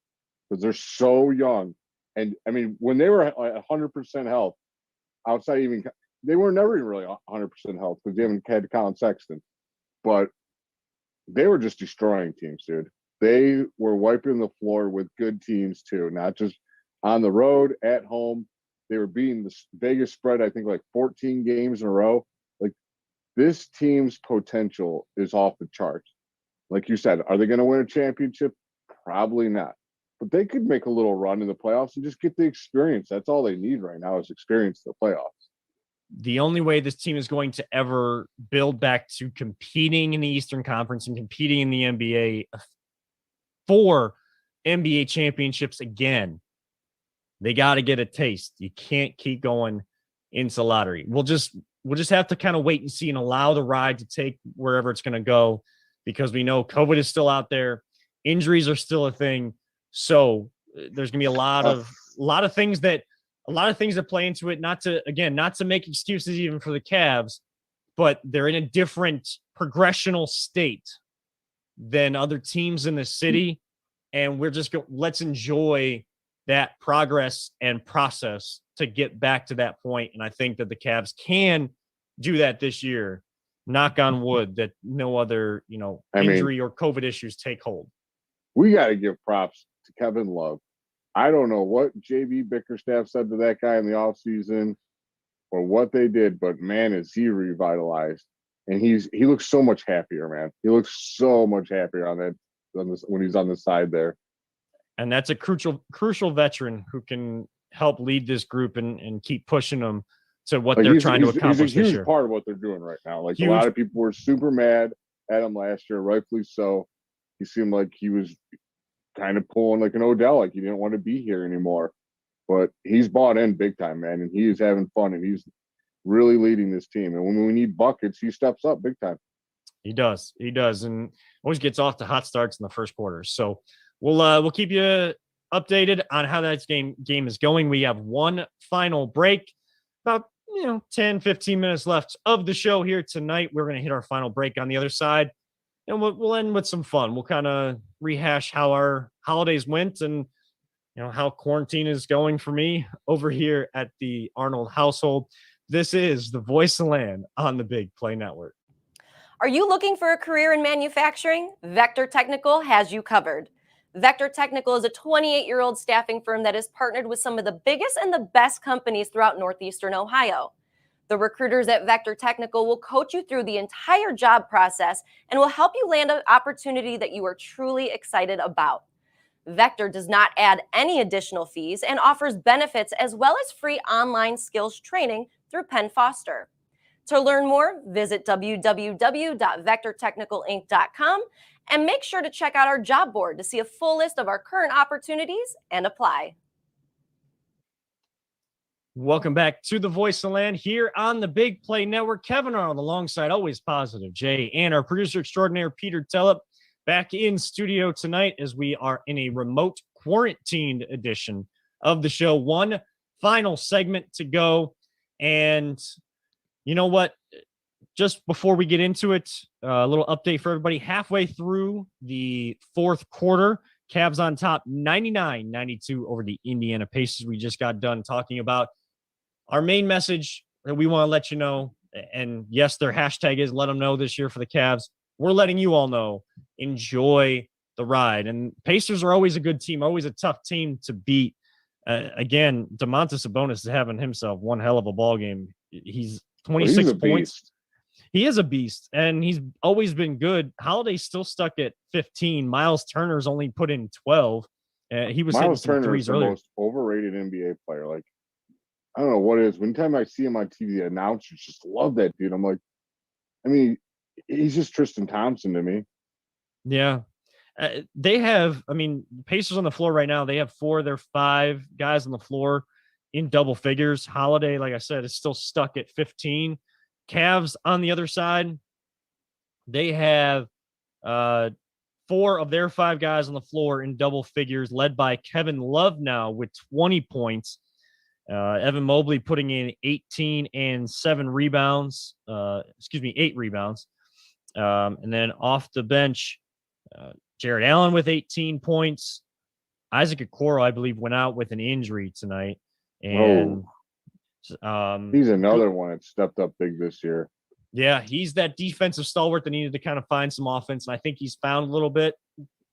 because they're so young. And I mean, when they were at 100% health, they were never even really 100% health because they haven't had Colin Sexton. But they were just destroying teams, dude. They were wiping the floor with good teams too, not just on the road, at home. They were beating the Vegas spread, I think, 14 games in a row. This team's potential is off the charts. Like you said, are they going to win a championship? Probably not. But they could make a little run in the playoffs and just get the experience. That's all they need right now is experience in the playoffs. The only way this team is going to ever build back to competing in the Eastern Conference and competing in the NBA for NBA championships again, they got to get a taste. You can't keep going into lottery. We'll just have to kind of wait and see and allow the ride to take wherever it's going to go because we know COVID is still out there. Injuries are still a thing. So there's going to be a lot of things that play into it. Not to make excuses even for the Cavs, but they're in a different progressional state than other teams in the city. And we're just let's enjoy that progress and process to get back to that point. And I think that the Cavs can do that this year. Knock on wood that no other, injury or COVID issues take hold. We got to give props to Kevin Love. I don't know what JB Bickerstaff said to that guy in the offseason or what they did, but man, is he revitalized. And he looks so much happier, man. He looks so much happier when he's on the side there. And that's a crucial veteran who can help lead this group and keep pushing them to what they're trying to accomplish he's a this huge year. part of what they're doing right now. A lot of people were super mad at him last year, rightfully so. He seemed like he was kind of pulling like an Odell, like he didn't want to be here anymore. But he's bought in big time, man, and he is having fun, and he's really leading this team. And when we need buckets, he steps up big time. He does, and always gets off to hot starts in the first quarter. So we'll keep you updated on how that game is going. We have one final break, about 10, 15 minutes left of the show here tonight. We're going to hit our final break on the other side, and we'll end with some fun. We'll kind of rehash how our holidays went and how quarantine is going for me over here at the Arnold household. This is the Voice of Land on the Big Play Network. Are you looking for a career in manufacturing? Vector Technical has you covered. Vector Technical is a 28-year-old staffing firm that has partnered with some of the biggest and the best companies throughout Northeastern Ohio. The recruiters at Vector Technical will coach you through the entire job process and will help you land an opportunity that you are truly excited about. Vector does not add any additional fees and offers benefits as well as free online skills training through Penn Foster. To learn more, visit www.vectortechnicalinc.com and make sure to check out our job board to see a full list of our current opportunities and apply. Welcome back to the Voice of Land here on the Big Play Network. Kevin Arnold alongside always positive Jay and our producer extraordinaire Peter Tellep back in studio tonight as we are in a remote quarantined edition of the show. One final segment to go. And you know what? Just before we get into it, a little update for everybody. Halfway through the fourth quarter, Cavs on top 99-92 over the Indiana Pacers. We just got done talking about our main message that we want to let you know. And yes, their hashtag is let them know this year for the Cavs. We're letting you all know. Enjoy the ride. And Pacers are always a good team, always a tough team to beat. Again, Domantas Sabonis is having himself one hell of a ball game. He's 26 points. He is a beast, and he's always been good. Holiday's still stuck at 15. Miles Turner's only put in 12. He was Miles hitting some Turner threes is the earlier. most overrated NBA player. Like, I don't know what it is. Anytime I see him on TV, the announcers just love that dude. I'm like, I mean, he's just Tristan Thompson to me. Yeah. They have, I mean, Pacers on the floor right now, they have 4 of their 5 guys on the floor in double figures. Holiday, like I said, is still stuck at 15. Cavs on the other side, they have 4 of their 5 guys on the floor in double figures, led by Kevin Love now with 20 points. Evan Mobley putting in 18 and 7 rebounds. 8 rebounds. And then off the bench, Jared Allen with 18 points. Isaac Okoro, I believe, went out with an injury tonight. And he's another one that stepped up big this year. Yeah, he's that defensive stalwart that needed to kind of find some offense. And I think he's found a little bit,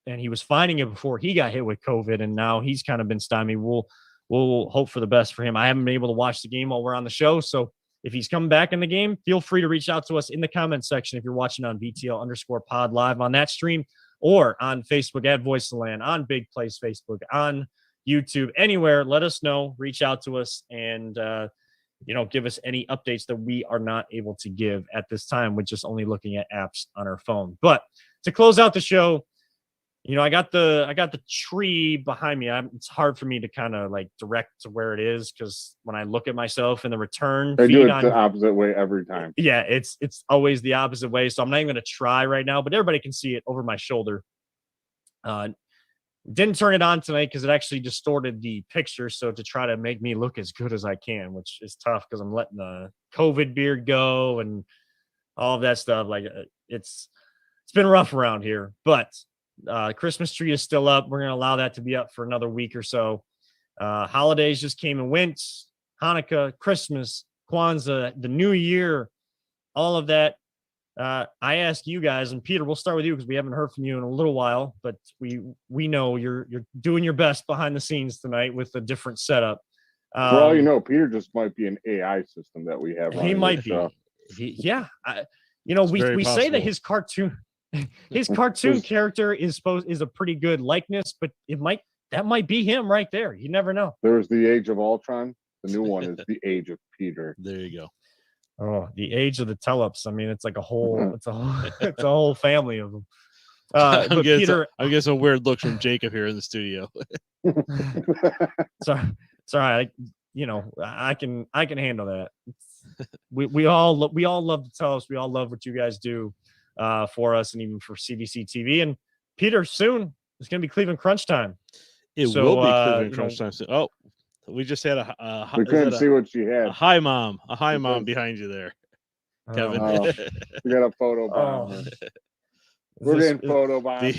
and he was finding it before he got hit with COVID. And now he's kind of been stymied. We'll hope for the best for him. I haven't been able to watch the game while we're on the show. So if he's coming back in the game, feel free to reach out to us in the comment section if you're watching on VTL_pod live on that stream, or on Facebook at Voice of the Land, on Big Plays Facebook, on YouTube, anywhere. Let us know, reach out to us, and give us any updates that we are not able to give at this time with just only looking at apps on our phone. But to close out the show, I got the tree behind me. It's hard for me to kind of like direct to where it is, because when I look at myself in the return I feed do it the opposite way every time. Yeah, it's always the opposite way. So I'm not even going to try right now, but everybody can see it over my shoulder. Didn't turn it on tonight because it actually distorted the picture. So to try to make me look as good as I can, which is tough because I'm letting the COVID beard go and all of that stuff. Like it's been rough around here, but Christmas tree is still up. We're going to allow that to be up for another week or so. Holidays just came and went. Hanukkah, Christmas, Kwanzaa, the New Year, all of that. I ask you guys, and Peter, we'll start with you because we haven't heard from you in a little while, but we know you're doing your best behind the scenes tonight with a different setup. For all you know, Peter just might be an AI system that we have. He might be. We say that his cartoon character is a pretty good likeness, but that might be him right there. You never know. There was the Age of Ultron. The new one is the Age of Peter. There you go. Oh, the age of the Teleps. I mean, it's like a whole family of them. But I'm Peter, getting some weird looks from Jacob here in the studio. Sorry. I can handle that. We all love the Teleps. We all love what you guys do for us, and even for CBC TV. And Peter, soon it's going to be Cleveland Crunch time. It will be Cleveland Crunch time soon. Oh. We just had we couldn't see what she had. A hi mom behind you there, Kevin. We got a photo bomb. We're getting photo bomb. Is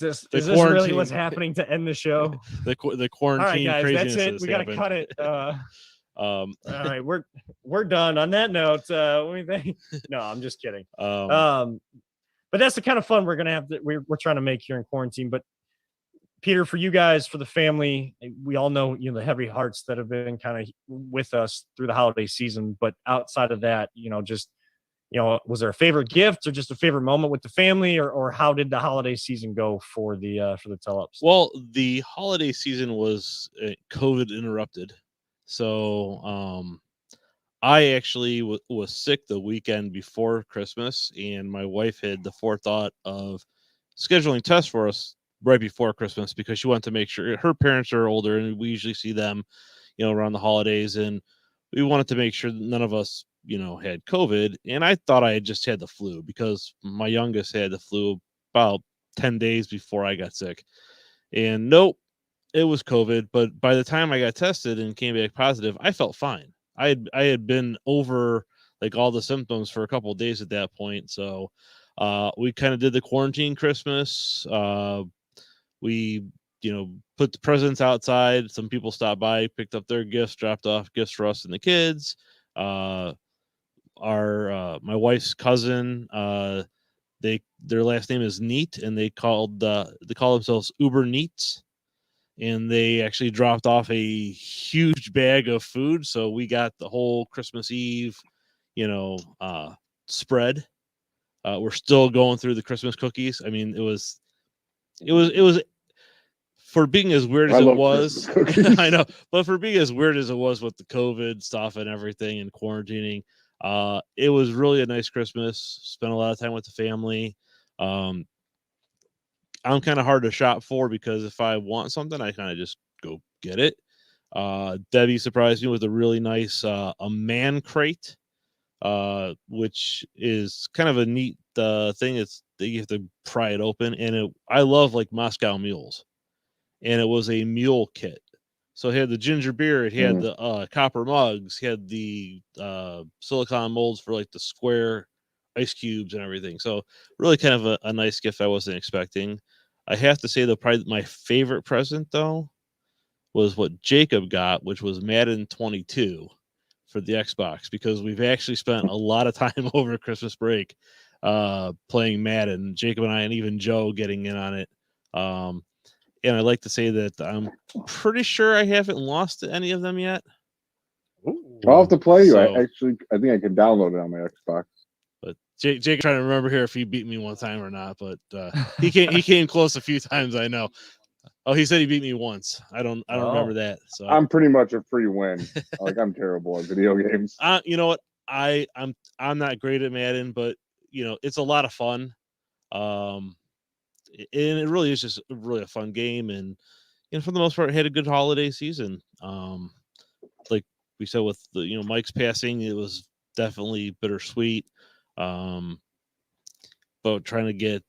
this really what's happening to end the show? The quarantine. All right, guys, craziness. that's it. We got to cut it. All right, we're done. On that note, what do you think? No, I'm just kidding. But that's the kind of fun we're gonna have. We're trying to make here in quarantine, but. Peter, for you guys, for the family, we all know, the heavy hearts that have been kind of with us through the holiday season. But outside of that, was there a favorite gift or just a favorite moment with the family, or how did the holiday season go for the Teleps? Well, the holiday season was COVID interrupted. So I actually was sick the weekend before Christmas, and my wife had the forethought of scheduling tests for us right before Christmas because she wanted to make sure. Her parents are older and we usually see them, around the holidays, and we wanted to make sure that none of us, had COVID. And I thought I had just had the flu because my youngest had the flu about 10 days before I got sick. And nope, it was COVID. But by the time I got tested and came back positive, I felt fine. I had been over like all the symptoms for a couple of days at that point. So we kind of did the quarantine Christmas. We, put the presents outside. Some people stopped by, picked up their gifts, dropped off gifts for us and the kids. My wife's cousin, their last name is Neat, and they call themselves Uber Neats, and they actually dropped off a huge bag of food. So we got the whole Christmas Eve, spread. We're still going through the Christmas cookies. I mean, it was for being as weird as I it love was. Christmas cookies. I know, but for being as weird as it was with the COVID stuff and everything and quarantining, it was really a nice Christmas. Spent a lot of time with the family. I'm kind of hard to shop for because if I want something, I kind of just go get it. Debbie surprised me with a really nice a man crate, which is kind of a neat thing. It's that you have to pry it open, and I love like Moscow mules, and it was a mule kit. So it had the ginger beer, it had the copper mugs, it had the silicone molds for like the square ice cubes and everything. So really kind of a nice gift I wasn't expecting. I have to say, though, probably my favorite present, though, was what Jacob got, which was Madden 22 for the Xbox, because we've actually spent a lot of time over Christmas break playing Madden. Jacob and I, and even Joe, getting in on it. And I'd like to say that I'm pretty sure I haven't lost any of them yet. I'll have to play you. So- I think I can download it on my Xbox. But Jake trying to remember here if he beat me one time or not, but he came close a few times, I know. Oh, he said he beat me once. I don't remember that. So I'm pretty much a free win. Like, I'm terrible at video games. you know what? I'm not great at Madden, but it's a lot of fun. And it really is just really a fun game, and for the most part, had a good holiday season. Like we said with the Mike's passing, it was definitely bittersweet. But trying to get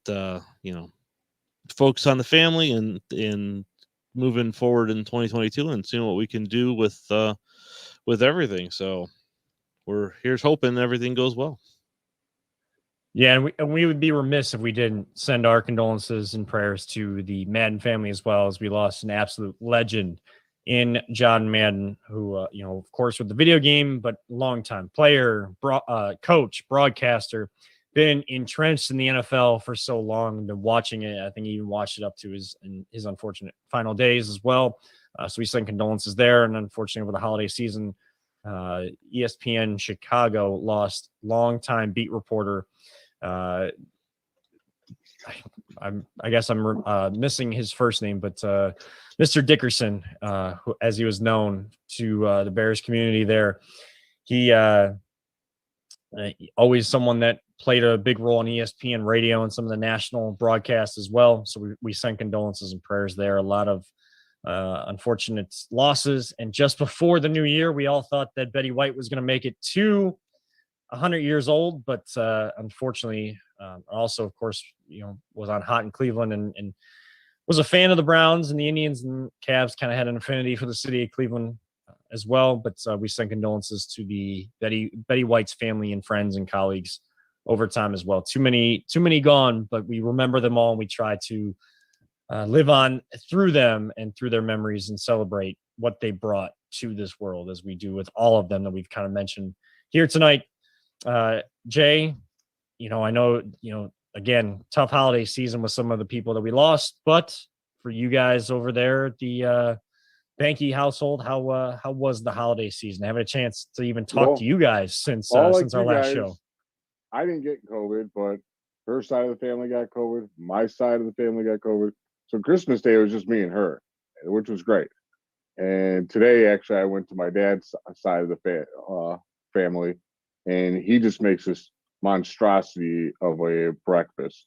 focus on the family and moving forward in 2022 and seeing what we can do with everything. So here's hoping everything goes well. Yeah, and we would be remiss if we didn't send our condolences and prayers to the Madden family, as well, as we lost an absolute legend in John Madden, who, of course, with the video game, but longtime player, coach, broadcaster, been entrenched in the NFL for so long, been watching it. I think he even watched it up to his unfortunate final days as well. So we send condolences there. And unfortunately, over the holiday season, ESPN Chicago lost longtime beat reporter. I guess I'm missing his first name, but Mr. Dickerson, who, as he was known to the Bears community there, he always someone that played a big role on ESPN radio and some of the national broadcasts as well. So we send condolences and prayers there. A lot of unfortunate losses. And just before the new year, we all thought that Betty White was going to make it to 100 years old, but unfortunately, also, of course, was on hot in Cleveland and was a fan of the Browns, and the Indians and Cavs kind of had an affinity for the city of Cleveland as well. But we send condolences to the Betty White's family and friends and colleagues over time as well. Too many gone, but we remember them all, and we try to live on through them and through their memories and celebrate what they brought to this world, as we do with all of them that we've kind of mentioned here tonight. Jay, I know, again, tough holiday season with some of the people that we lost, but for you guys over there at the Banky household, how was the holiday season? I haven't a chance to even talk to you guys since our last show. I didn't get COVID, but her side of the family got COVID. My side of the family got COVID. So Christmas Day, it was just me and her, which was great. And today, actually, I went to my dad's side of the family, and he just makes this monstrosity of a breakfast.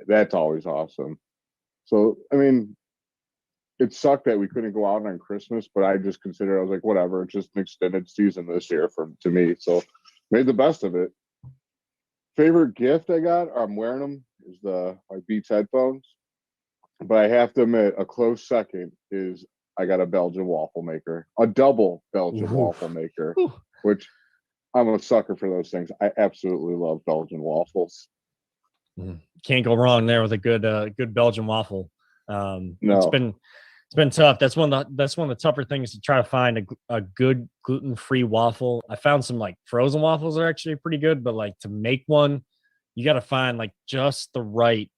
That's always awesome. So, I mean, it sucked that we couldn't go out on Christmas, but I just consider, I was like, whatever, it's just an extended season this year to me. So made the best of it. Favorite gift I got, I'm wearing them, is my Beats headphones. But I have to admit, a close second is I got a Belgian waffle maker, a double Belgian waffle maker, which I'm a sucker for those things. I absolutely love Belgian waffles. Can't go wrong there with a good Belgian waffle. No. It's been It's been tough. That's one of the tougher things to try to find a good gluten-free waffle. I found some like frozen waffles are actually pretty good, but like to make one, you got to find like just the right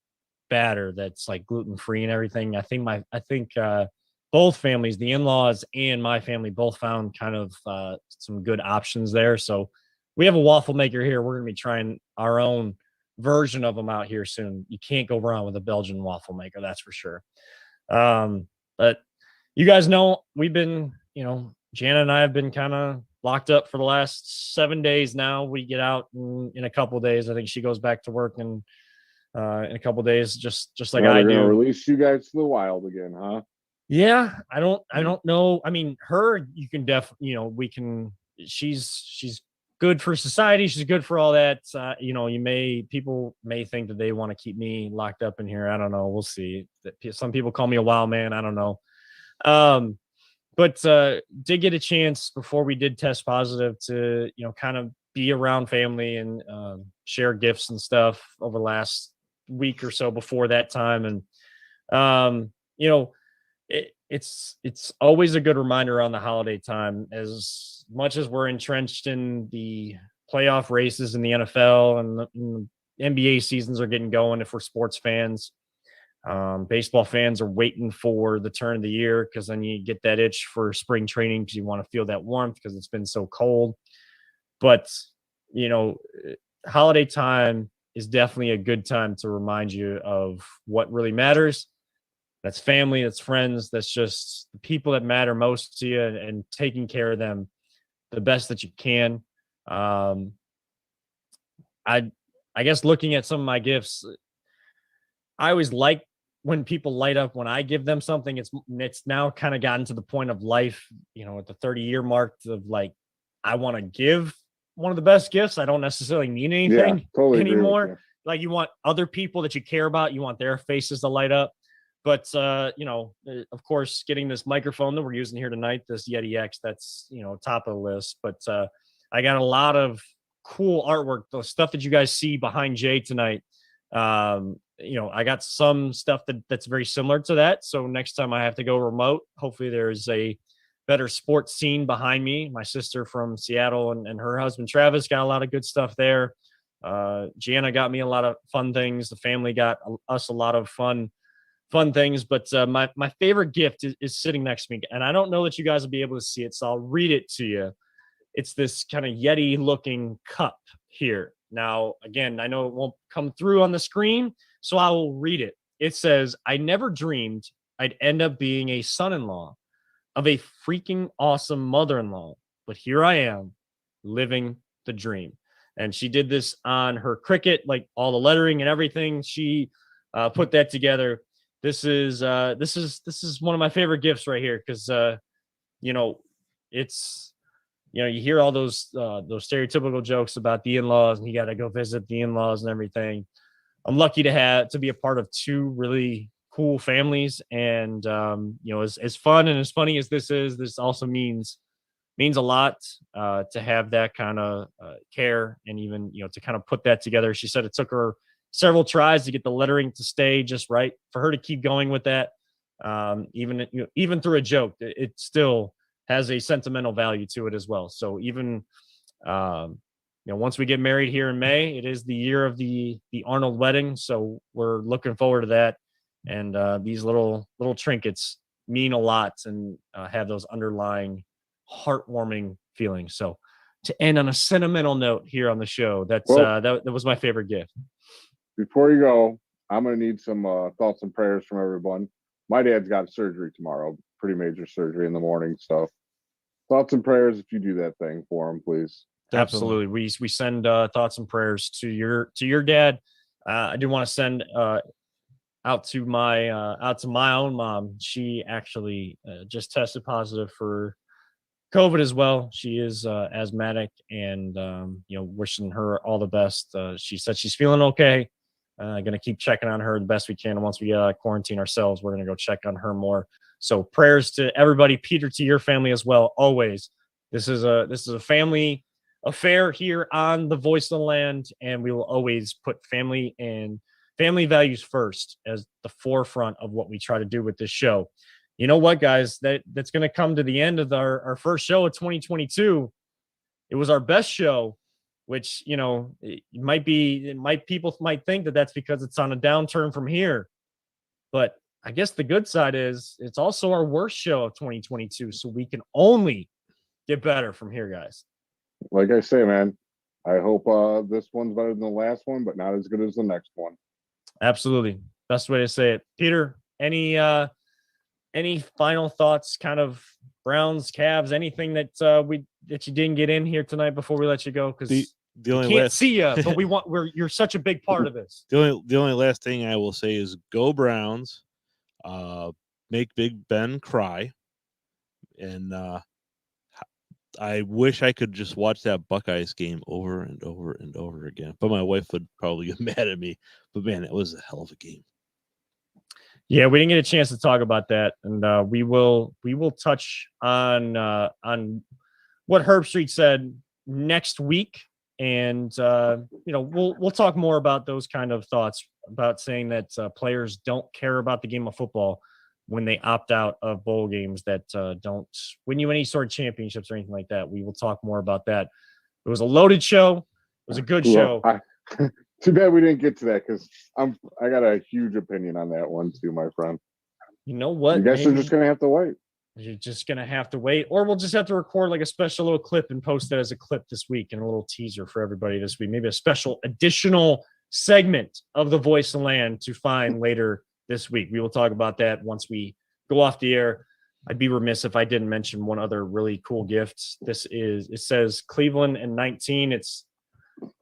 batter that's like gluten-free and everything. I think both families, the in-laws and my family, both found kind of some good options there. So we have a waffle maker here. We're going to be trying our own version of them out here soon. You can't go wrong with a Belgian waffle maker, that's for sure. But you guys know we've been, Jana and I have been kind of locked up for the last 7 days now. We get out in a couple of days. I think she goes back to work in a couple of days, just like Now I they're gonna do. release you guys to the wild again, huh? Yeah, I don't know. I mean, her, you can she's good for society. She's good for all that. People may think that they want to keep me locked up in here. I don't know. We'll see. Some people call me a wild man. I don't know. But did get a chance before we did test positive to, kind of be around family and share gifts and stuff over the last week or so before that time. And, it's always a good reminder on the holiday time, as much as we're entrenched in the playoff races in the NFL and the NBA seasons are getting going. If we're sports fans, baseball fans are waiting for the turn of the year, because then you get that itch for spring training because you want to feel that warmth because it's been so cold. But, holiday time is definitely a good time to remind you of what really matters. That's family, that's friends, that's just the people that matter most to you, and taking care of them the best that you can. I guess looking at some of my gifts, I always like when people light up when I give them something. It's now kind of gotten to the point of life, at the 30-year mark of like, I want to give one of the best gifts. I don't necessarily need anything totally agree with anymore. you. Like, you want other people that you care about, you want their faces to light up. But, of course, getting this microphone that we're using here tonight, this Yeti X, that's, top of the list. But I got a lot of cool artwork, the stuff that you guys see behind Jay tonight. I got some stuff that's very similar to that. So next time I have to go remote, hopefully there's a better sports scene behind me. My sister from Seattle and her husband, Travis, got a lot of good stuff there. Gianna got me a lot of fun things. The family got us a lot of fun things. But my favorite gift is sitting next to me. And I don't know that you guys will be able to see it, so I'll read it to you. It's this kind of Yeti looking cup here. Now, again, I know it won't come through on the screen, so I will read it. It says, "I never dreamed I'd end up being a son-in-law of a freaking awesome mother-in-law, but here I am, living the dream." And she did this on her Cricut, like all the lettering and everything. She put that together. This is one of my favorite gifts right here, because it's, you hear all those stereotypical jokes about the in-laws and you got to go visit the in-laws and everything. I'm lucky to be a part of two really cool families. And, as fun and as funny as this also means a lot to have that kind of care, and even, to kind of put that together. She said it took her several tries to get the lettering to stay just right for her to keep going with that. Even through a joke, it still has a sentimental value to it as well. So even, once we get married here in May, it is the year of the Arnold wedding. So we're looking forward to that. And these little trinkets mean a lot and have those underlying heartwarming feelings. So to end on a sentimental note here on the show, that was my favorite gift. Before you go, I'm going to need some thoughts and prayers from everyone. My dad's got surgery tomorrow, pretty major surgery in the morning. So thoughts and prayers if you do that thing for him, please. Absolutely. We send thoughts and prayers to your dad. I do want to send out to my own mom. She actually just tested positive for COVID as well. She is asthmatic, and wishing her all the best. She said she's feeling okay. Going to keep checking on her the best we can. And once we quarantine ourselves, we're going to go check on her more. So prayers to everybody. Peter, to your family as well. Always. This is a family affair here on the Voice of the Land, and we will always put family and family values first as the forefront of what we try to do with this show. you know what, guys, that's going to come to the end of our first show of 2022. It was our best show, which, you know, people might think that that's because it's on a downturn from here. But I guess the good side is it's also our worst show of 2022. So we can only get better from here, guys. Like I say, man, I hope this one's better than the last one, but not as good as the next one. Absolutely. Best way to say it. Peter, any final thoughts, kind of Browns, Cavs, anything that you didn't get in here tonight before we let you go? Because The only can't last see you, but you're such a big part of this. the only last thing I will say is go Browns, make Big Ben cry, and I wish I could just watch that Buckeyes game over and over and over again. But my wife would probably get mad at me. But man, it was a hell of a game. Yeah, we didn't get a chance to talk about that, and we will touch on what Herbstreit said next week, and we'll talk more about those kind of thoughts about saying that players don't care about the game of football when they opt out of bowl games that don't win you any sort of championships or anything like that. We will talk more about that. It was a loaded show. It was a good show. Too bad we didn't get to that because I got a huge opinion on that one too, my friend. You know what? You guys are just gonna have to wait. You're just gonna have to wait, or we'll just have to record like a special little clip and post that as a clip this week and a little teaser for everybody this week. Maybe a special additional segment of the Voice of Land to find later this week. We will talk about that once we go off the air. I'd be remiss if I didn't mention one other really cool gift. It says Cleveland and 19. It's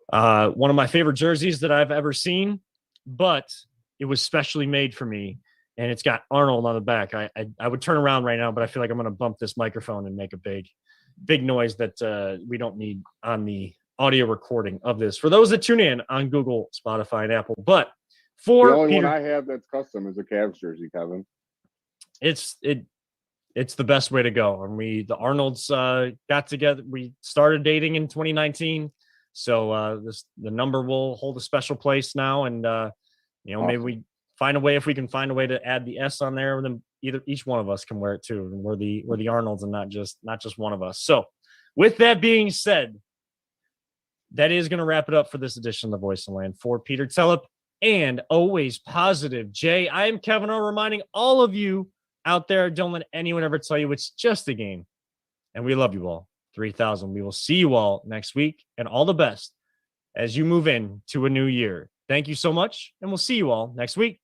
one of my favorite jerseys that I've ever seen, but it was specially made for me, and it's got Arnold on the back. I would turn around right now, but I feel like I'm going to bump this microphone and make a big noise that we don't need on the audio recording of this. For those that tune in on Google, Spotify, and Apple, but for the only Peter, one I have that's custom is a Cavs jersey, Kevin. it's the best way to go. And the Arnolds got together. We started dating in 2019. So the number will hold a special place now, and awesome. Maybe we find a way, if we can find a way to add the S on there, then each one of us can wear it too. And we're the Arnolds and not just one of us. So with that being said, that is going to wrap it up for this edition of the Voice of Land. For Peter Tellep and always positive Jay, I am Kevin O, reminding all of you out there, don't let anyone ever tell you it's just a game. And we love you all. 3,000. We will see you all next week, and all the best as you move in to a new year. Thank you so much, and we'll see you all next week.